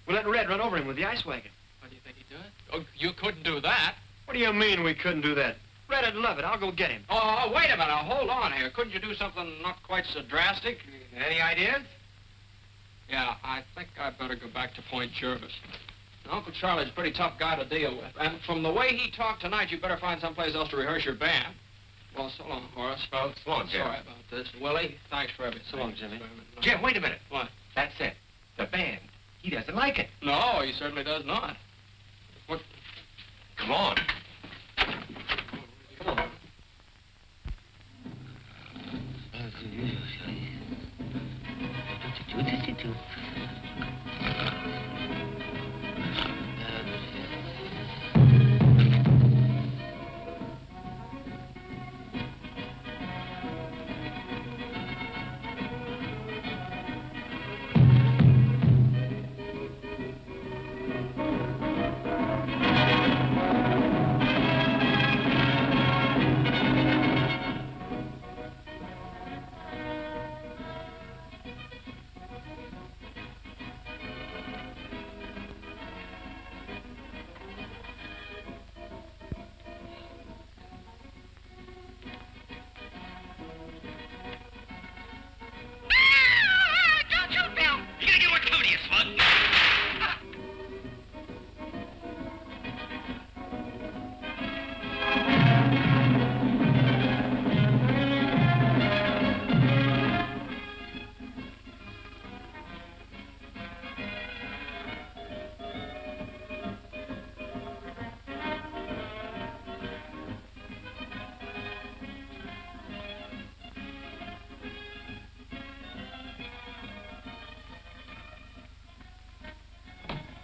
S12: we'll let Red run over him with the ice wagon.
S1: What do you think he'd do it? Oh, you couldn't do that.
S12: What do you mean we couldn't do that? Red would love it. I'll go get him.
S1: Oh, wait a minute. Now, hold on here. Couldn't you do something not quite so drastic?
S13: Any ideas?
S1: Yeah, I think I'd better go back to Point Jervis. Uncle Charlie's a pretty tough guy to deal with. And from the way he talked tonight, you better find someplace else to rehearse your band. Well, so long, Horace.
S13: Well, so long, Jim.
S1: Sorry about this. Willie, thanks for everything.
S12: So long, Jimmy.
S13: Jim, wait a minute.
S1: What?
S13: That's it. The band. He doesn't like it.
S1: No, he certainly does not. What?
S13: Come on.
S1: Come on.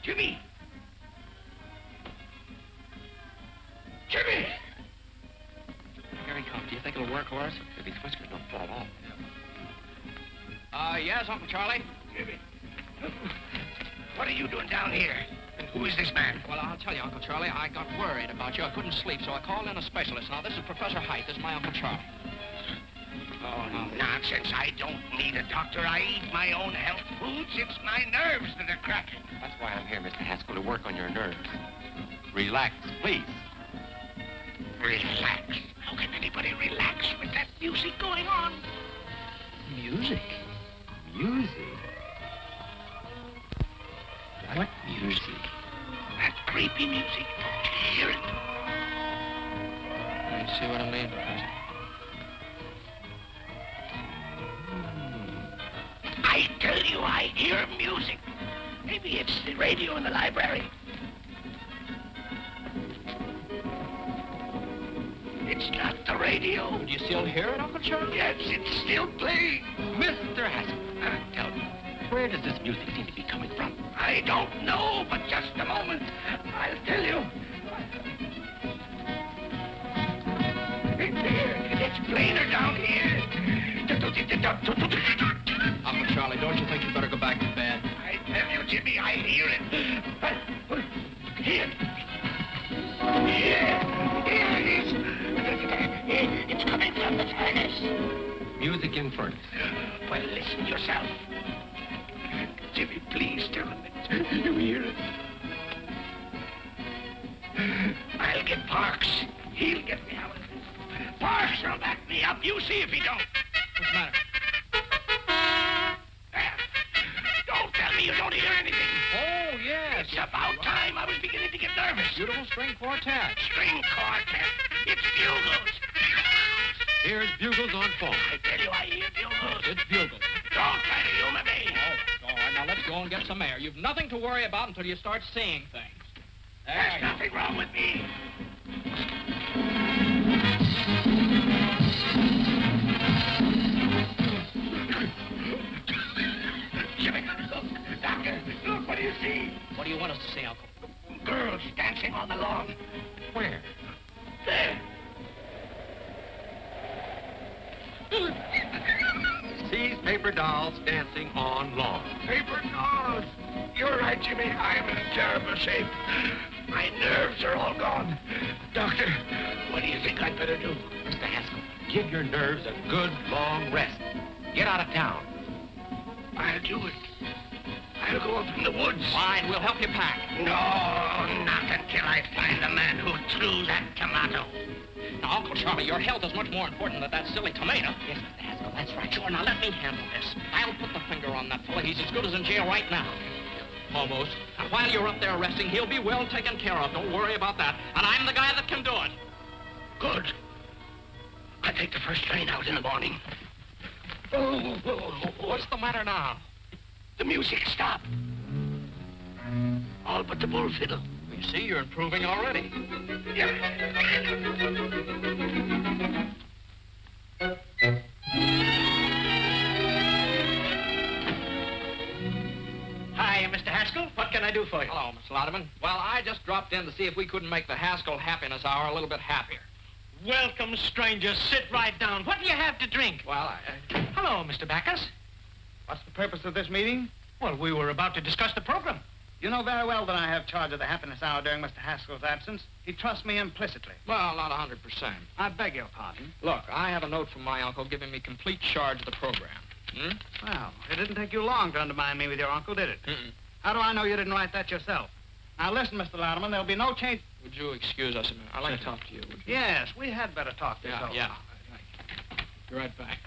S4: Jimmy! Jimmy!
S10: Here he comes. Do you think it'll work, Horace? If his whiskers don't fall off.
S1: Yes, Uncle Charlie?
S4: Jimmy. What are you doing down here? And who is this man?
S1: Well, I'll tell you, Uncle Charlie, I got worried about you. I couldn't sleep, so I called in a specialist. Now, this is Professor Heidt. This is my Uncle Charlie.
S4: Oh, no. Nonsense. I don't need a doctor. I eat my own health foods. It's my nerves that are cracking.
S10: That's why I'm here, Mr. Haskell, to work on your nerves. Relax, please.
S4: Relax. How can anybody relax with that music going on?
S10: Music? Music? What music?
S4: That creepy music. Don't you hear it?
S1: You see what I mean, Professor?
S4: I tell you, I hear music. Maybe it's the radio in the library. It's not the radio.
S1: Do you still hear it, Uncle Charlie?
S4: Yes, it's still playing.
S10: Mr. Haskell, tell me, where does this music seem to be coming from?
S4: I don't know, but just a moment. I'll tell you. It's plainer down here.
S1: Uncle Charlie, don't you think you better go back to bed?
S4: I tell you, Jimmy,
S13: kick in first.
S4: Well, listen yourself. Jimmy, please tell him it. You hear it? I'll get Parks. He'll get me out of this. Parks will back me up. You see if he don't.
S5: What's the matter?
S4: Don't tell me you don't hear anything.
S5: Oh, yes.
S4: It's about time. I was beginning to get nervous.
S5: Beautiful string quartet.
S4: String quartet. It's bugles.
S13: Here's bugles on phone.
S4: I tell you, I hear bugles.
S5: It's bugles.
S4: Don't try to humor me.
S5: Oh, all right, now let's go and get some air. You've nothing to worry about until you start seeing things.
S4: There's nothing wrong with me. Jimmy, look. Doctor, look, what do you see?
S5: What do you want us to see, Uncle?
S4: Girls dancing on the lawn.
S13: Where?
S4: There.
S13: Sees paper dolls dancing on lawn.
S4: Paper dolls. You're right, Jimmy. I'm in terrible shape. My nerves are all gone. Doctor, what do you think I'd better do?
S13: Mr. Haskell, give your nerves a good long rest. Get out of town.
S4: I'll do it. I'll go up in the woods.
S5: Fine, we'll help you pack.
S4: No, not until I find the man who threw that tomato.
S5: Now, Uncle Charlie, your health is much more important than that silly tomato. Yes, Mr. Haskell, that's right. Sure, now let me handle this. I'll put the finger on that fellow. He's as good as in jail right now. Almost. And while you're up there resting, he'll be well taken care of. Don't worry about that. And I'm the guy that can do it.
S4: Good. I take the first train out in the morning. Oh,
S5: What's the matter now?
S4: the music stopped. All but the bull fiddle.
S5: You see, you're improving already.
S12: Hi, Mr. Haskell. What can I do for you?
S5: Hello, Miss Lauderman. Well, I just dropped in to see if we couldn't make the Haskell Happiness Hour a little bit happier.
S12: Welcome, stranger. Sit right down. What do you have to drink?
S5: Well,
S12: Hello, Mr. Backus.
S8: What's the purpose of this meeting?
S12: Well, we were about to discuss the program.
S8: You know very well that I have charge of the happiness hour during Mr. Haskell's absence. He trusts me implicitly.
S5: well, not 100%.
S8: I beg your pardon.
S5: Look, I have a note from my uncle giving me complete charge of the program.
S8: Well, it didn't take you long to undermine me with your uncle, did it?
S5: Mm-mm.
S8: How do I know you didn't write that yourself? Now, listen, Mr. Louderman, there'll be no change.
S5: Would you excuse us a minute? I'd like to talk to you. Would you?
S8: Yes, we had better talk this over.
S5: Yeah. Be right back.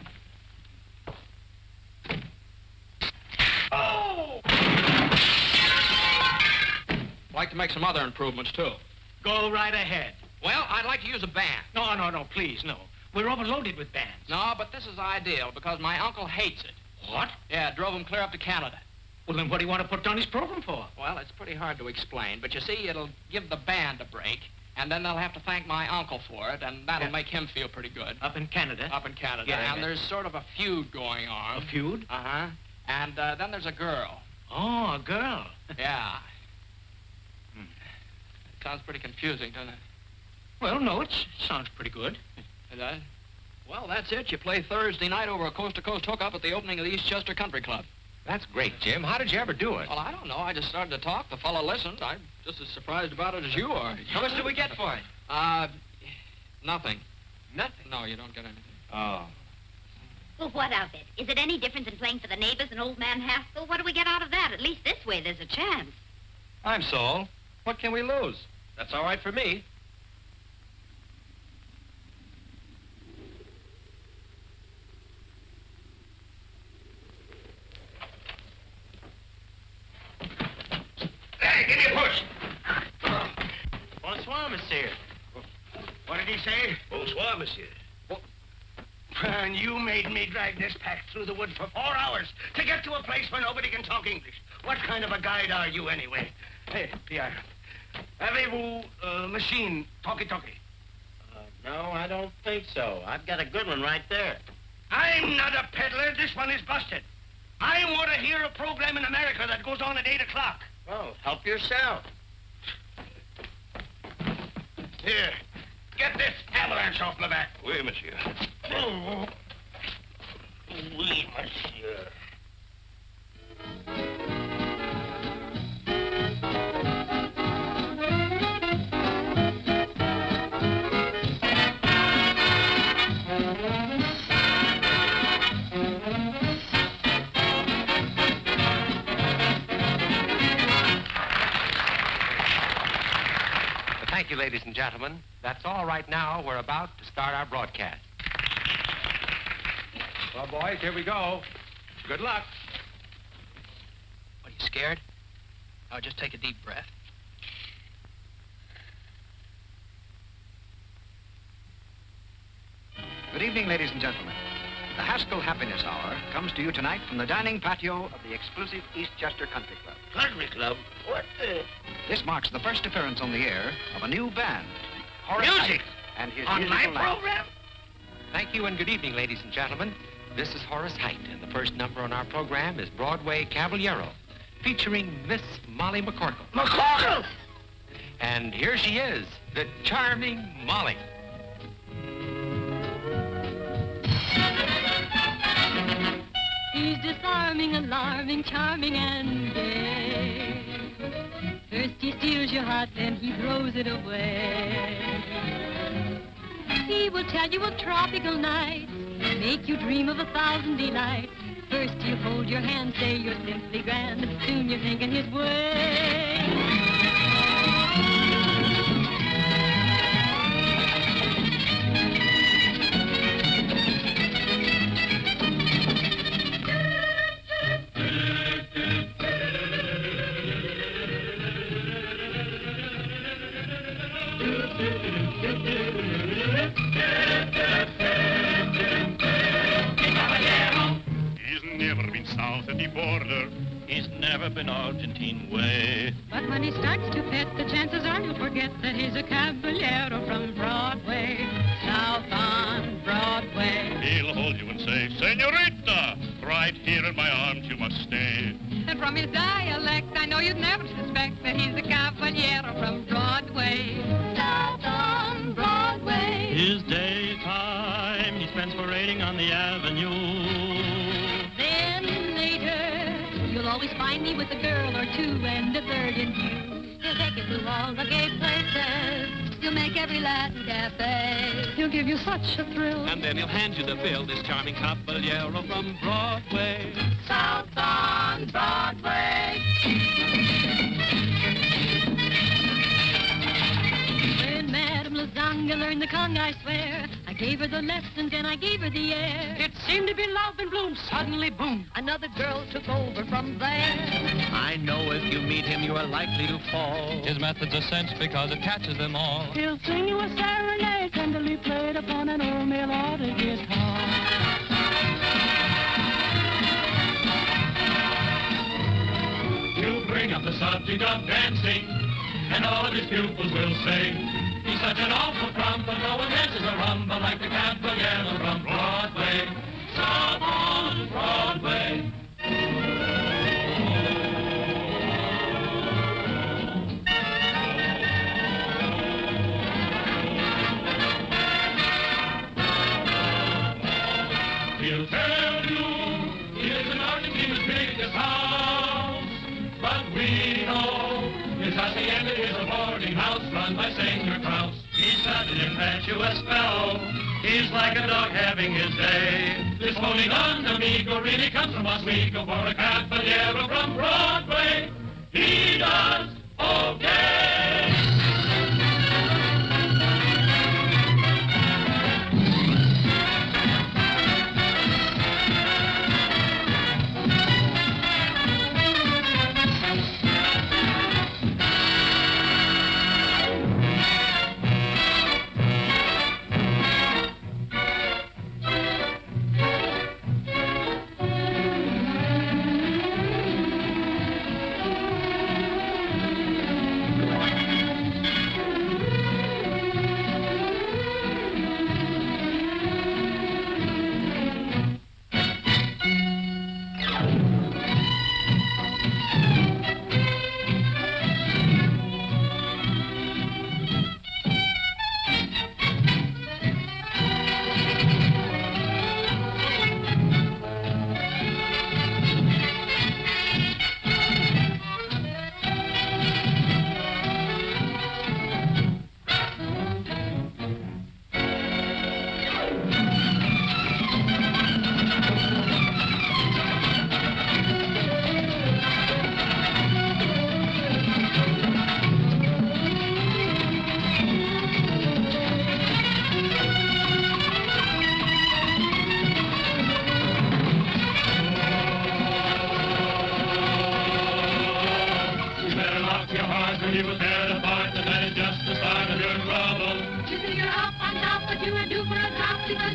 S12: Oh!
S5: Like to make some other improvements, too.
S12: Go right ahead.
S5: Well, I'd like to use a band.
S12: No, please, no. We're overloaded with bands.
S5: No, but this is ideal because my uncle hates it.
S12: What?
S5: Yeah, drove him clear up to Canada.
S12: Well, then what do you want to put on his program for?
S5: Well, it's pretty hard to explain, but you see, it'll give the band a break, and then they'll have to thank my uncle for it, and that'll make him feel pretty good.
S12: Up in Canada?
S5: Up in Canada.
S12: Yeah,
S5: and there's sort of a feud going on.
S12: A feud?
S5: Uh-huh. And then there's a girl.
S12: Oh, a girl.
S5: Yeah. It sounds pretty confusing, doesn't it?
S12: Well, no, it sounds pretty good.
S5: It does? Well, that's it. You play Thursday night over a coast-to-coast hookup at the opening of the Eastchester Country Club.
S13: That's great, Jim. How did you ever do it?
S5: Well, I don't know. I just started to talk. The fellow listened. I'm just as surprised about it as you are.
S12: How much do we get for it?
S5: Nothing.
S12: Nothing.
S5: No, you don't get anything.
S13: Oh.
S2: Well, what of it? Is it any different than playing for the neighbors and old man Haskell? What do we get out of that? At least this way there's a chance.
S13: I'm Saul. What can we lose? That's all right for me.
S4: Hey, give me a push.
S12: Bonsoir, monsieur.
S4: What did he say?
S13: Bonsoir, monsieur.
S4: And you made me drag this pack through the woods for 4 hours to get to a place where nobody can talk English. What kind of a guide are you, anyway? Hey, Pierre, avez-vous machine talkie-talkie?
S12: No, I don't think so. I've got a good one right there.
S4: I'm not a peddler. This one is busted. I want to hear a program in America that goes on at 8 o'clock.
S12: Well, help yourself.
S4: Here, get this avalanche off my back.
S13: Oui, monsieur.
S4: Oh. Oui, monsieur.
S13: you, ladies and gentlemen. That's all right now. We're about to start our broadcast. Well, boys, here we go. Good luck.
S14: What, are you scared? Oh, just take a deep breath.
S8: Good evening, ladies and gentlemen. The Haskell Happiness Hour comes to you tonight from the dining patio of the exclusive Eastchester Country Club.
S4: Country Club? What the...
S8: This marks the first appearance on the air of a new band,
S4: Music?
S8: Heidt and his
S4: On my
S8: musical night.
S4: program?
S13: Thank you and good evening, ladies and gentlemen. This is Horace Heidt, and the first number on our program is Broadway Caballero, featuring Miss Molly McCorkle.
S4: McCorkle!
S13: And here she is, the charming Molly.
S9: He's disarming, alarming, charming, and gay. First he steals your heart, then he throws it away. He will tell you of tropical nights, make you dream of 1,000 delights. First you hold your hand, say you're simply grand, soon you're thinking his way.
S6: He's never been south of the border. He's never been Argentine way.
S9: But when he starts to pet, the chances are you'll forget that he's a caballero from Broadway, south on Broadway.
S6: He'll hold you and say, Senorita, right here in my arms you must stay.
S9: And from his dialect, I know you'd never suspect that he's a caballero from Broadway, south on Broadway.
S6: His daytime he spends parading on the avenue.
S9: Then later, you'll always find me with a girl or two and a third in view. He'll take you to all the gay places. He'll make every Latin cafe. He'll give you such a thrill.
S11: And then he'll hand you the bill, this charming caballero from Broadway.
S9: South on Broadway. When Madame Lasagna learned the conga, I swear, I gave her the lessons and I gave her the air.
S7: It seemed to be love in bloom. Suddenly, boom.
S9: Another girl took over from there.
S11: I know if you meet him, you are likely to fall. His method's a cinch because it catches them all.
S7: He'll sing you a serenade, tenderly played upon an old mail order guitar.
S6: You bring up the subject of dancing, and all of his pupils will sing. He's such an awful trump, but no one dances a rumba like the caballero from Broadway, south on Broadway. He'll tell you he lives in Argentina's biggest house, but we know his hacienda is a boarding house run by Senor Kraus. He's such an impetuous fellow, he's like a dog having his day. This holding on amigo really comes from Oswego for a caballero from Broadway. He does okay.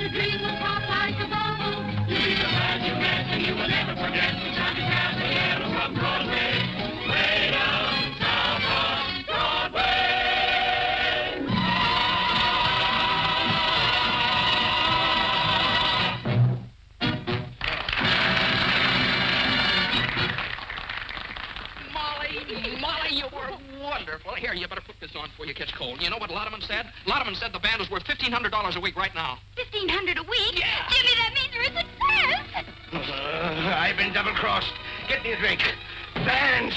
S6: your dreams will pop like a bubble. You'll be the man you met and you will never forget the time you had together from Broadway, way downtown on Broadway.
S5: Molly, you were wonderful. Here, you better put this on before you catch cold. You know what Lodeman said? Lodeman said the band was worth $1,500 a week right now.
S2: $1,500 a week?
S5: Yeah.
S2: Jimmy, that means you're a success.
S4: I've been double-crossed. Get me a drink. Bands,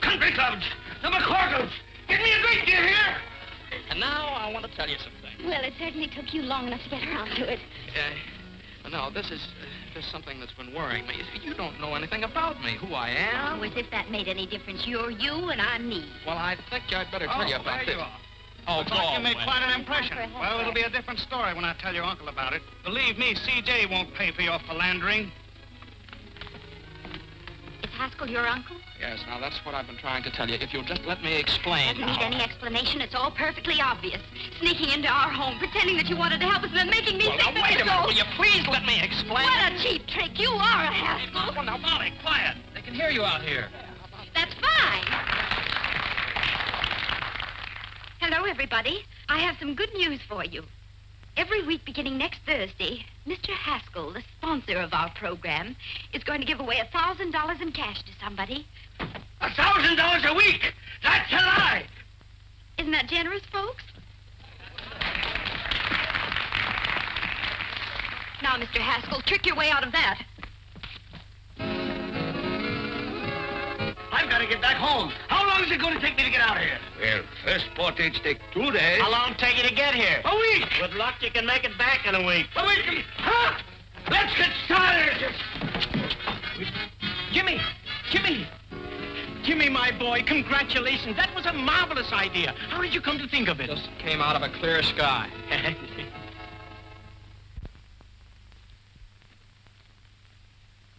S4: country clubs, the McCorkles. Get me a drink, do you hear?
S5: And now I want to tell you something.
S2: Well, it certainly took you long enough to get around to it.
S5: No, this is something that's been worrying me. You don't know anything about me, who I am.
S2: Oh, as if that made any difference. You're you and I'm me.
S5: Well, I think I'd better tell you about
S8: there
S5: this.
S8: you are.
S5: Oh,
S8: Looks like you made
S5: Paul.
S8: quite an impression. Well, it'll be a different story when I tell your uncle about it. Believe me, CJ won't pay for your philandering.
S2: Is Haskell your uncle?
S5: Yes, now that's what I've been trying to tell you. If you'll just let me explain.
S2: Doesn't need any explanation. It's all perfectly obvious. Sneaking into our home, pretending that you wanted to help us, and then making me
S5: Well,
S2: think
S5: now,
S2: that
S5: wait a
S2: we're
S5: minute.
S2: so...
S5: Will you please let me explain?
S2: What a cheap trick. You are a Haskell.
S5: Well, now, Molly, quiet.
S12: They can hear you out here.
S2: That's fine. Hello, everybody. I have some good news for you. Every week beginning next Thursday, Mr. Haskell, the sponsor of our program, is going to give away $1,000 in cash to somebody.
S4: $1,000 a week? That's a lie!
S2: Isn't that generous, folks? Now, Mr. Haskell, trick your way out of that.
S4: I've got to get back home. How long is it going to take me to get out of here? Well, first portage take 2 days.
S12: How long take you to get here?
S4: A week!
S12: With luck, you can make it back in a week.
S4: A week! Huh? Let's get started!
S12: Jimmy! Jimmy, my boy, congratulations. That was a marvelous idea. How did you come to think of it?
S5: Just came out of a clear sky.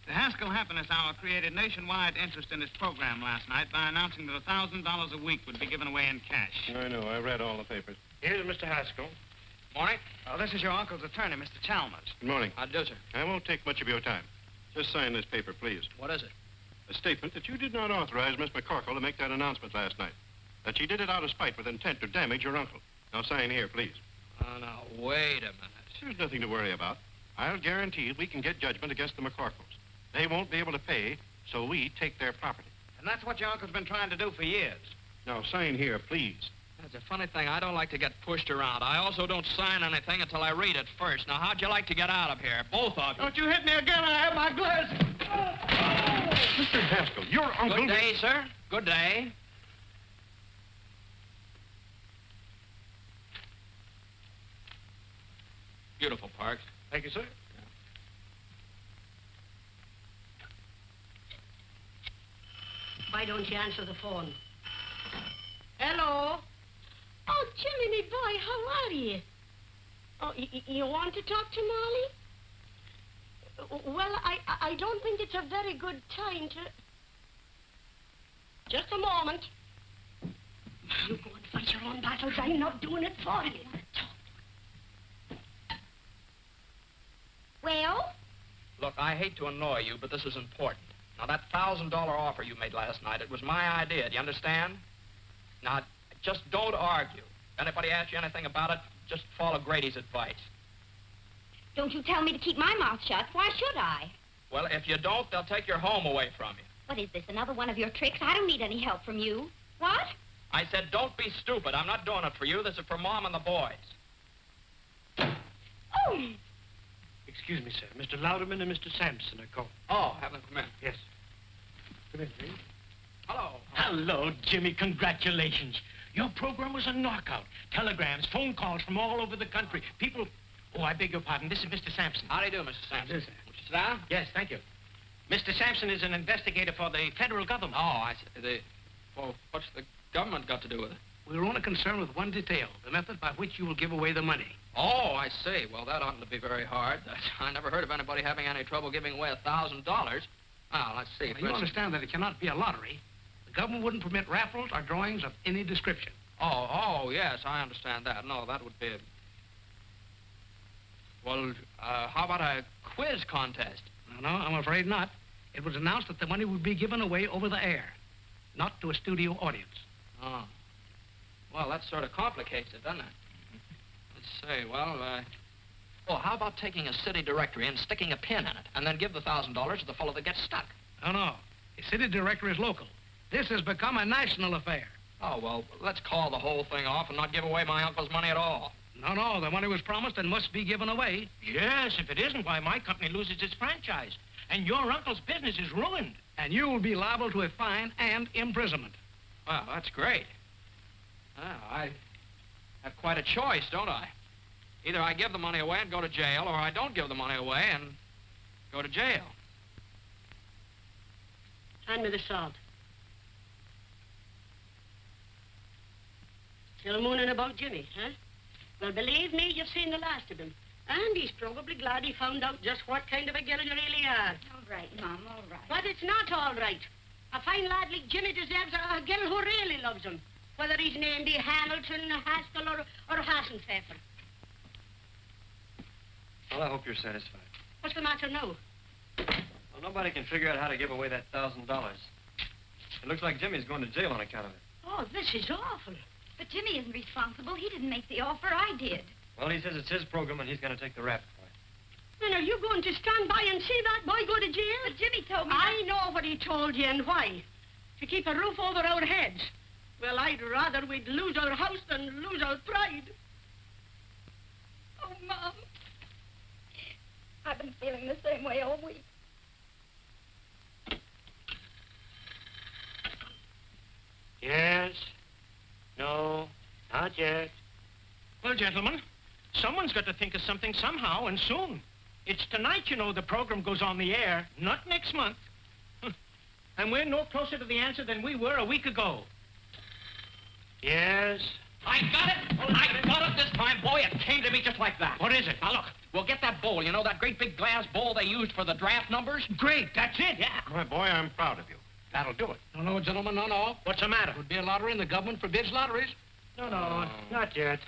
S8: The Haskell Happiness Hour created nationwide interest in its program last night by announcing that $1,000 a week would be given away in cash.
S15: I know. I read all the papers.
S4: Here's Mr. Haskell.
S5: Morning.
S8: This is your uncle's attorney, Mr. Chalmers.
S15: Good morning.
S5: I do, sir.
S15: I won't take much of your time. Just sign this paper, please.
S5: What is it?
S15: A statement that you did not authorize Miss McCorkle to make that announcement last night. That she did it out of spite with intent to damage your uncle. Now sign here, please.
S5: Now, wait a minute.
S15: There's nothing to worry about. I'll guarantee we can get judgment against the McCorkles. They won't be able to pay, so we take their property.
S8: And that's what your uncle's been trying to do for years.
S15: Now sign here, please.
S5: That's a funny thing. I don't like to get pushed around. I also don't sign anything until I read it first. Now, how'd you like to get out of here? Both of you.
S8: Don't you hit me again. I have my glass.
S15: Mr. Haskell, your uncle...
S5: Good day, sir. Good day. Beautiful, Parks.
S4: Thank you, sir.
S3: Why don't you answer the phone? Hello? Oh, Jimmy, me boy, how are you? Oh, you want to talk to Molly? Well, I don't think it's a very good time to... Just a moment. You go and fight your own battles. I'm not doing it for you.
S2: Well?
S5: Look, I hate to annoy you, but this is important. Now, that $1,000 offer you made last night, it was my idea. Do you understand? Now, just don't argue. If anybody asks you anything about it, just follow Grady's advice.
S2: Don't you tell me to keep my mouth shut. Why should I?
S5: Well, if you don't, they'll take your home away from you.
S2: What is this, another one of your tricks? I don't need any help from you. What?
S5: I said, don't be stupid. I'm not doing it for you. This is for Mom and the boys.
S2: Oh!
S4: Excuse me, sir. Mr. Louderman and Mr. Sampson are calling.
S5: Oh, have them come in.
S4: Yes. Come in, please.
S5: Hello.
S12: Hello, Jimmy. Congratulations. Your program was a knockout. Telegrams, phone calls from all over the country. People... Oh, I beg your pardon. This is Mr. Sampson.
S5: How do you do, Mr. Sampson?
S12: Yes, sir.
S5: Would you sit down?
S12: Yes, thank you. Mr. Sampson is an investigator for the federal government.
S5: Oh, I see. Well, what's the government got to do with it?
S12: We're only concerned with one detail, the method by which you will give away the money.
S5: Oh, I see. Well, that oughtn't to be very hard. I never heard of anybody having any trouble giving away $1,000. Well, let's see.
S12: Now, you understand that it cannot be a lottery. The government wouldn't permit raffles or drawings of any description.
S5: Oh, yes, I understand that. No, that would be Well, how about a quiz contest?
S12: No, I'm afraid not. It was announced that the money would be given away over the air, not to a studio audience.
S5: Oh. Well, that sort of complicates it, doesn't it? Let's see, well, how about taking a city directory and sticking a pin in it, and then give the $1,000 to the fellow that gets stuck?
S12: No. The city directory is local. This has become a national affair.
S5: Oh, well, let's call the whole thing off and not give away my uncle's money at all.
S12: No, the money was promised and must be given away.
S16: Yes, if it isn't, why, my company loses its franchise. And your uncle's business is ruined.
S12: And you will be liable to a fine and imprisonment.
S5: Well, that's great. I have quite a choice, don't I? Either I give the money away and go to jail, or I don't give the money away and go to jail.
S3: Hand me the salt. Still mooning about Jimmy, huh? Well, believe me, you've seen the last of him. And he's probably glad he found out just what kind of a girl you really are.
S2: All right, Mom, all right.
S3: But it's not all right. A fine lad like Jimmy deserves a girl who really loves him. Whether he's named Hamilton, Haskell, or Hassenpfeffer.
S17: Well, I hope you're satisfied.
S3: What's the matter now?
S17: Well, nobody can figure out how to give away that $1,000. It looks like Jimmy's going to jail on account of it.
S3: Oh, this is awful.
S2: But Jimmy isn't responsible. He didn't make the offer. I did.
S17: Well, he says it's his program and he's going to take the rap for it.
S3: Then are you going to stand by and see that boy go to jail?
S2: But Jimmy told me
S3: I know what he told you and why. To keep a roof over our heads. Well, I'd rather we'd lose our house than lose our pride.
S2: Oh, Mom. I've been feeling the same way all week.
S16: Yes. No. Not yet. Well, gentlemen, someone's got to think of something somehow, and soon. It's tonight, you know, the program goes on the air, not next month. And we're no closer to the answer than we were a week ago. Yes.
S10: I got it! I got it this time, boy. It came to me just like that.
S16: What is it?
S10: Now, look, we'll get that bowl. You know, that great big glass bowl they used for the draft numbers?
S16: Great, that's it, yeah.
S15: My boy, I'm proud of you. That'll do it.
S12: No, gentlemen, no.
S16: What's the matter?
S12: It would be a lottery, and the government forbids lotteries.
S16: No, not yet.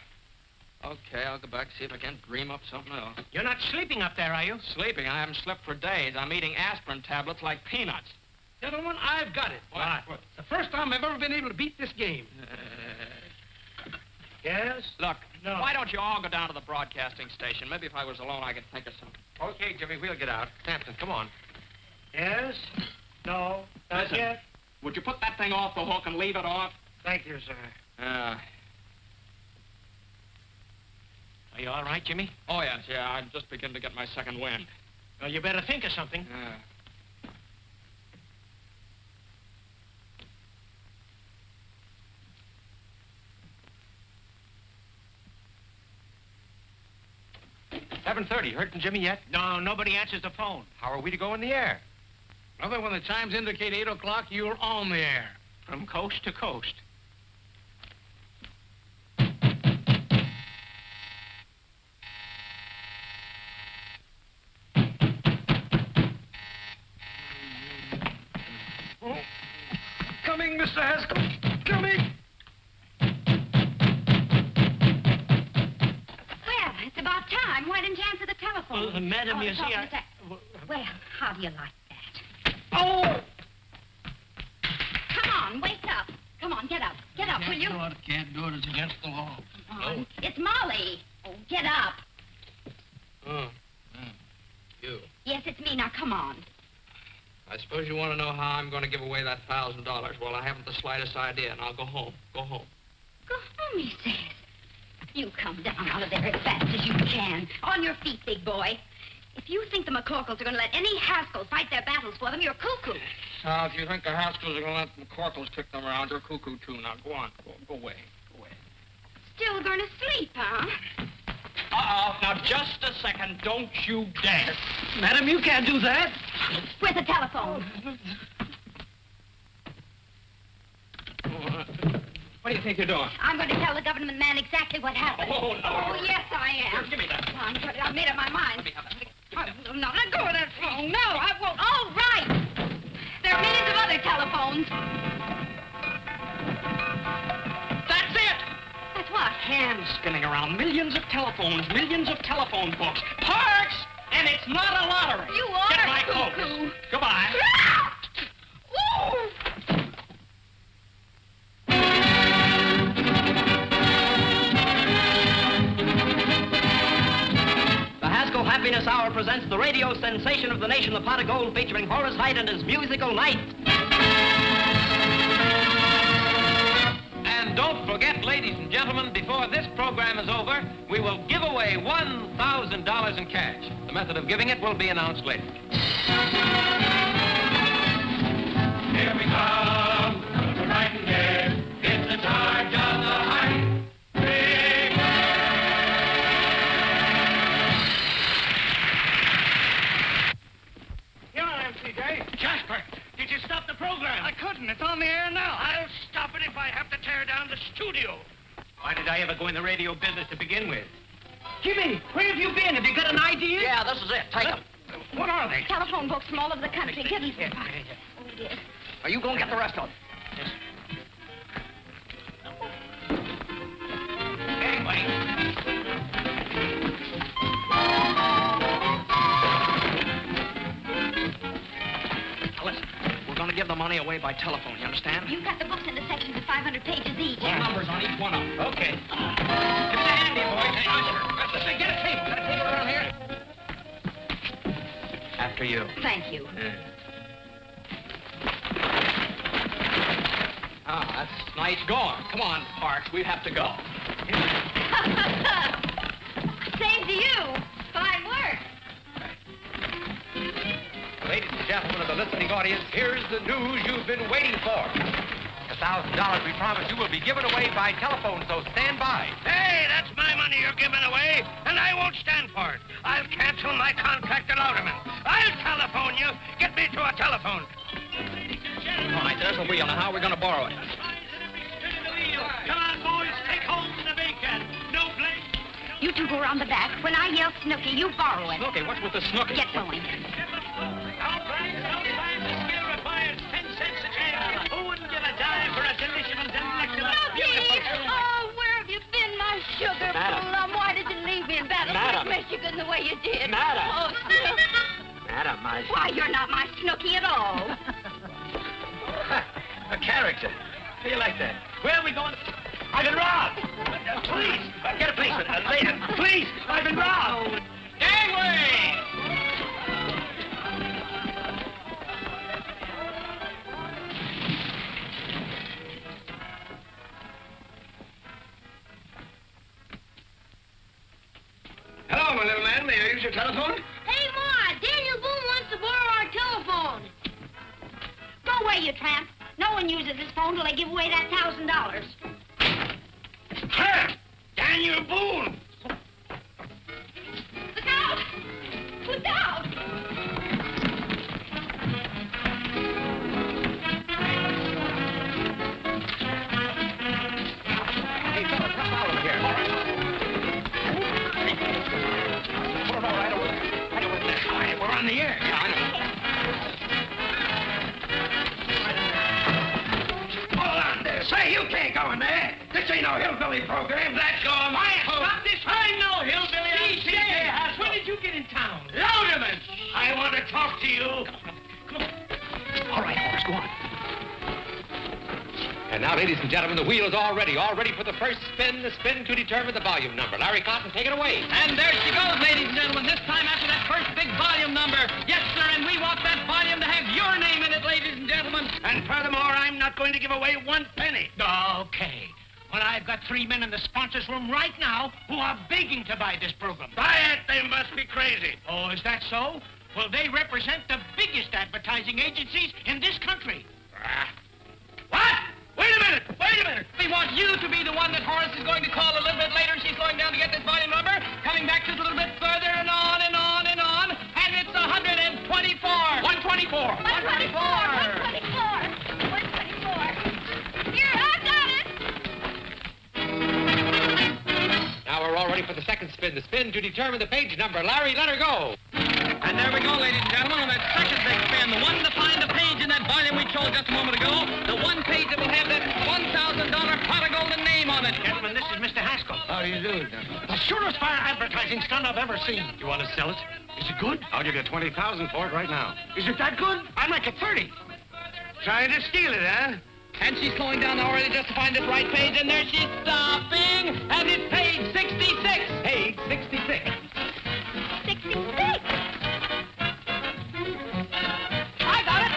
S5: Okay, I'll go back and see if I can't dream up something else.
S16: You're not sleeping up there, are you?
S5: Sleeping? I haven't slept for days. I'm eating aspirin tablets like peanuts.
S12: Gentlemen, I've got it.
S5: What?
S12: The first time I've ever been able to beat this game.
S16: Yes?
S5: Look, why don't you all go down to the broadcasting station? Maybe if I was alone, I could think of something.
S17: Okay, Jimmy, we'll get out. Sampson, come on.
S16: Yes? No, not
S5: Listen,
S16: yet.
S5: Would you put that thing off the hook and leave it off?
S16: Thank you, sir. Are you all right, Jimmy?
S5: Oh, yes, yeah. I'm just beginning to get my second wind.
S16: Well, you better think of something.
S17: $7:30. Heard from Jimmy yet?
S16: No, nobody answers the phone.
S17: How are we to go in the air?
S12: Brother, when the chimes indicate 8 o'clock, you're on the air.
S16: From coast to coast.
S12: Oh. Coming, Mr. Haskell. Coming.
S2: Well, it's about time. Why didn't you answer the telephone?
S16: Madam, you
S2: it's
S16: see,
S2: talking to Well, how do you like that?
S12: Oh!
S2: Come on, wake up. Come on, get up. Get up, will you?
S12: Can't do it. It's against the law.
S2: Come on. It's Molly. Oh, get up.
S5: You.
S2: Yes, it's me. Now, come on.
S5: I suppose you want to know how I'm going to give away that $1,000. Well, I haven't the slightest idea, and I'll go home. Go home.
S2: Go home, he says. You come down out of there as fast as you can. On your feet, big boy. If you think the McCorkles are going to let any Haskell fight their battles for them, you're cuckoo.
S5: Now, if you think the Haskells are going to let the McCorkles kick them around, you're cuckoo, too. Now, go on. Go away. Go away.
S2: Still going to sleep, huh?
S10: Uh-oh. Now, just a second. Don't you dare.
S12: Madam, you can't do that.
S2: Where's the telephone?
S5: What do you think you're doing?
S2: I'm going to tell the government man exactly what happened.
S5: Oh, no.
S2: Oh, yes, I am.
S5: Here, give me that.
S2: I've made up my mind.
S5: Let me have that.
S2: No, let go of that phone. No, I won't. All right. There are millions of other telephones.
S10: That's it.
S2: That's what?
S5: hands spinning around, millions of telephones, millions of telephone books. Parks! And it's not a lottery.
S2: You are
S5: Get my
S2: cuckoo.
S5: coat. Goodbye.
S18: The Haskell Happiness Hour presents the radio sensation of the nation, the Pot of Gold, featuring Horace Heidt and his musical night.
S13: And don't forget, ladies and gentlemen, before this program is over, we will give away $1,000 in cash. The method of giving it will be announced later.
S6: Here we come, the Nightingale. It's the charge of the Height. Big
S16: Here I am, CJ. Jasper, did you stop the program? I couldn't. It's on the air now. I'll stop it if I have to tear down the studio.
S12: Why did I ever go in the radio business to begin with?
S16: Jimmy, where have you been? Have you got an idea?
S18: Yeah, this is it. Take them.
S16: What are they?
S2: Telephone books from all over the country. Get them here. Oh, dear.
S18: Are you going to get the rest of them?
S5: Now listen, we're going to give the money away by telephone, you understand?
S2: You've got the books in the sections of 500 pages each.
S5: What numbers on each one of them? Okay. Give me the handy, boys. Hey, usher. Listen, get a table. Got a table around here? After you.
S2: Thank you.
S5: Ah, that's nice going. Come on, Parks. We have to go.
S2: Same to you. Fine work.
S13: Ladies and gentlemen of the listening audience, here's the news you've been waiting for. The $1,000 we promised you will be given away by telephone, so stand by.
S4: Hey, that's my money you're giving away, and I won't stand for it. I'll cancel my contract to Louderman. I'll telephone you. Get me to a telephone.
S5: All right, there's the wheel. Now, how are we going to borrow it?
S16: Come on, boys, take home the bacon. No blame.
S2: You two go around the back. When I yell Snooky, you borrow it.
S5: Snooky? What's with the Snooky?
S2: Get going.
S16: The skill requires 10 cents a can. Who wouldn't give a dime for a delicious and delectable...
S2: Snooky! Oh, where have you been, my sugar plum? Why did you leave me in Battle Creek, Michigan, the way you did?
S5: Madam.
S2: Oh, Snooky.
S5: Madam, my...
S2: Why, you're not my Snooky at all.
S5: A character. How do you like that? Where are we going? I've been robbed. Please, get a policeman. Later. Please, I've been robbed. Gangway!
S4: Hello, my little man. May I use your telephone?
S3: Hey, Ma, Daniel Boone wants to borrow our telephone.
S2: Go away, you tramp. No one uses this phone till they give away that $1,000.
S4: Ha! Daniel Boone!
S2: Look out! Look out!
S13: Hey, fellas, come out over here. All right. Put it all right over there. Right over there. All right, we're on the air. Yeah, I know.
S4: Say, you can't go in there. This ain't no hillbilly program. That's all my home.
S16: Stop this. I'm no hillbilly. I'm CJ Haskell. When did you get in town?
S4: Louderman! I want to talk to you.
S5: All right, Horace, go on.
S13: And now, ladies and gentlemen, the wheel is all ready for the first spin, the spin to determine the volume number. Larry Cotton, take it away.
S5: And there she goes, ladies and gentlemen, this time after that first big volume number. Yes, sir, and we want that volume to have your name in it, ladies and gentlemen.
S4: And furthermore, I'm not going to give away 1 penny.
S16: Okay. Well, I've got 3 men in the sponsors' room right now who are begging to buy this program.
S4: Buy it? They must be crazy.
S16: Oh, is that so? Well, they represent the biggest advertising agencies in this country.
S4: What? Wait a minute!
S5: We want you to be the one that Horace is going to call a little bit later. She's going down to get this volume number, coming back just a little bit further and on and on and on, and it's 124. 124.
S2: 124. Here, I got it.
S13: Now we're all ready for the second spin, the spin to determine the page number. Larry, let her go.
S5: And there we go, ladies and gentlemen, on that second big spin, the one to find the page in that volume we chose just a moment ago, the one page that will have that one
S11: $1,000 pot of gold and name on it.
S12: Gentlemen, this is Mr. Haskell.
S19: How do you do,
S12: The surest fire advertising stunt I've ever seen.
S19: You want to sell it?
S12: Is it good?
S19: I'll give you $20,000 for it right now.
S12: Is it that good? I'd like it 30.
S19: Trying to steal it, huh?
S11: And she's slowing down now already just to find this right page, and there she's stopping, and it's page 66. Page 66.
S2: 66.
S11: I got it.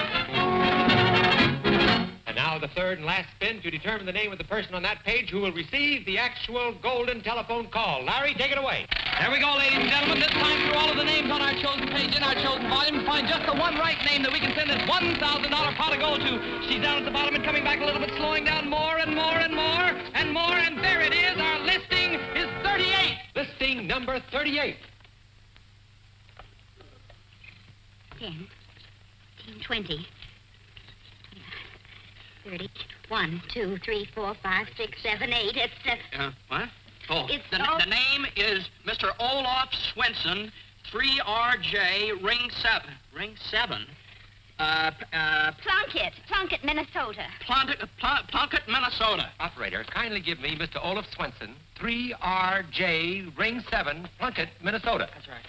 S13: And now the third and last spin to determine the name of the person on that page who will receive the actual golden telephone call. Larry, take it away.
S11: There we go, ladies and gentlemen. This time through all of the names on our chosen page in our chosen volume, find just the one right name that we can send this $1,000 pot of gold to. She's down at the bottom and coming back a little bit, slowing down more and more and more and more, and there it is. Our listing is 38.
S13: Listing number 38.
S2: 10, 20, 30, 1, 2, 3, 4, 5, 6, 7, 8. It's
S14: What? Oh,
S2: It's
S14: the
S2: all-
S14: name is Mr. Olaf Swenson, 3RJ, ring 7. Ring 7?
S2: Plunkett, Minnesota.
S14: Plunkett, Minnesota.
S13: Operator, kindly give me Mr. Olaf Swenson, 3RJ, ring 7, Plunkett, Minnesota.
S14: That's right.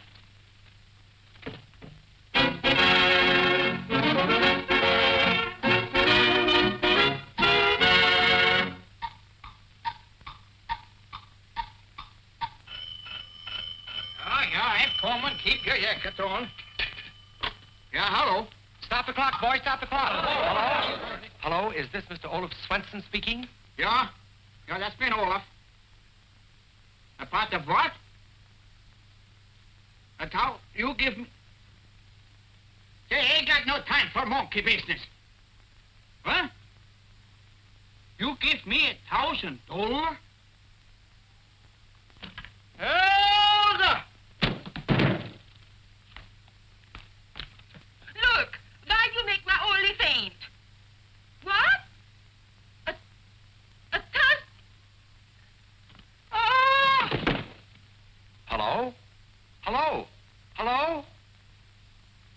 S11: Coleman, keep your get on. Yeah, hello.
S13: Stop the clock, boy, stop the clock. Hello? Hello, is this Mr. Olaf Swenson speaking?
S11: Yeah? Yeah, that's me, Olaf. About the what? That's how you give me... Say, I ain't got no time for monkey business. What? You give me $1,000? Hold up!
S3: Look, why you make my only faint? What? A tusk? Oh!
S13: Hello? Hello? Hello?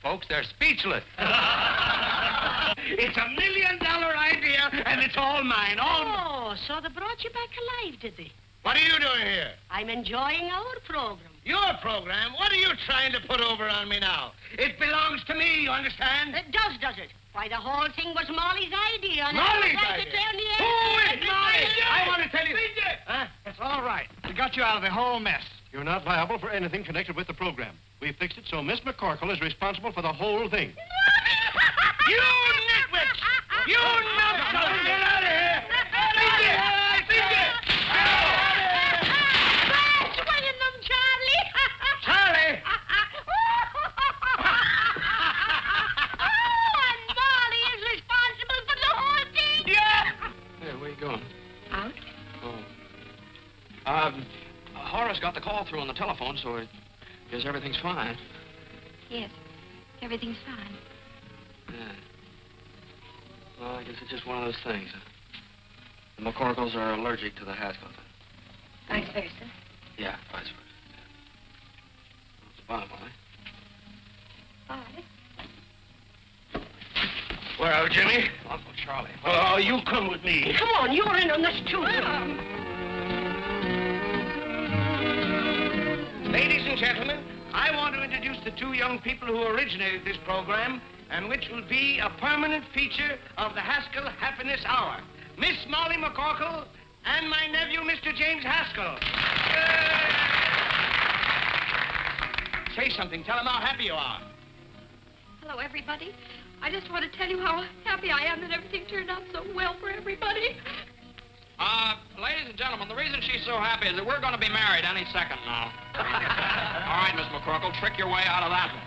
S13: Folks, they're speechless.
S12: It's $1 million idea, and it's all mine, all mine.
S3: Oh, so they brought you back alive, did they?
S12: What are you doing here?
S3: I'm enjoying our program.
S12: Your program? What are you trying to put over on me now? It belongs to me, you understand?
S3: It does it? Why, the whole thing was Molly's idea. And
S12: Molly's
S3: I was
S12: idea?
S3: to tell you
S12: Who is Molly? I want to tell you...
S8: Huh? It's all right. We got you out of the whole mess.
S15: You're not liable for anything connected with the program. We fixed it so Miss McCorkle is responsible for the whole thing.
S12: You nitwits! You numbskulls! Get out of here!
S3: Swinging them, Charlie.
S12: Charlie!
S3: And Molly is responsible for the whole thing.
S12: Yeah!
S5: Hey, where you going?
S2: Out?
S5: Oh. Horace got the call through on the telephone, so I guess everything's fine.
S2: Yes, everything's fine.
S5: Yeah. Well, I guess it's just one of those things. The McCorkles are allergic to the Haskell thing.
S2: Vice versa.
S5: Yeah, vice versa. What's the bottom, Molly?
S2: Bye.
S12: Well, Jimmy?
S5: Uncle Charlie.
S12: Oh, you come with me.
S3: Come on, you're in on this, too.
S12: Ladies and gentlemen, I want to introduce the two young people who originated this program and which will be a permanent feature of the Haskell Happiness Hour. Miss Molly McCorkle and my nephew, Mr. James Haskell. Say something. Tell them how happy you are.
S2: Hello, everybody. I just want to tell you how happy I am that everything turned out so well for everybody.
S11: Ladies and gentlemen, the reason she's so happy is that we're going to be married any second now. All right, Miss McCorkle, trick your way out of that one.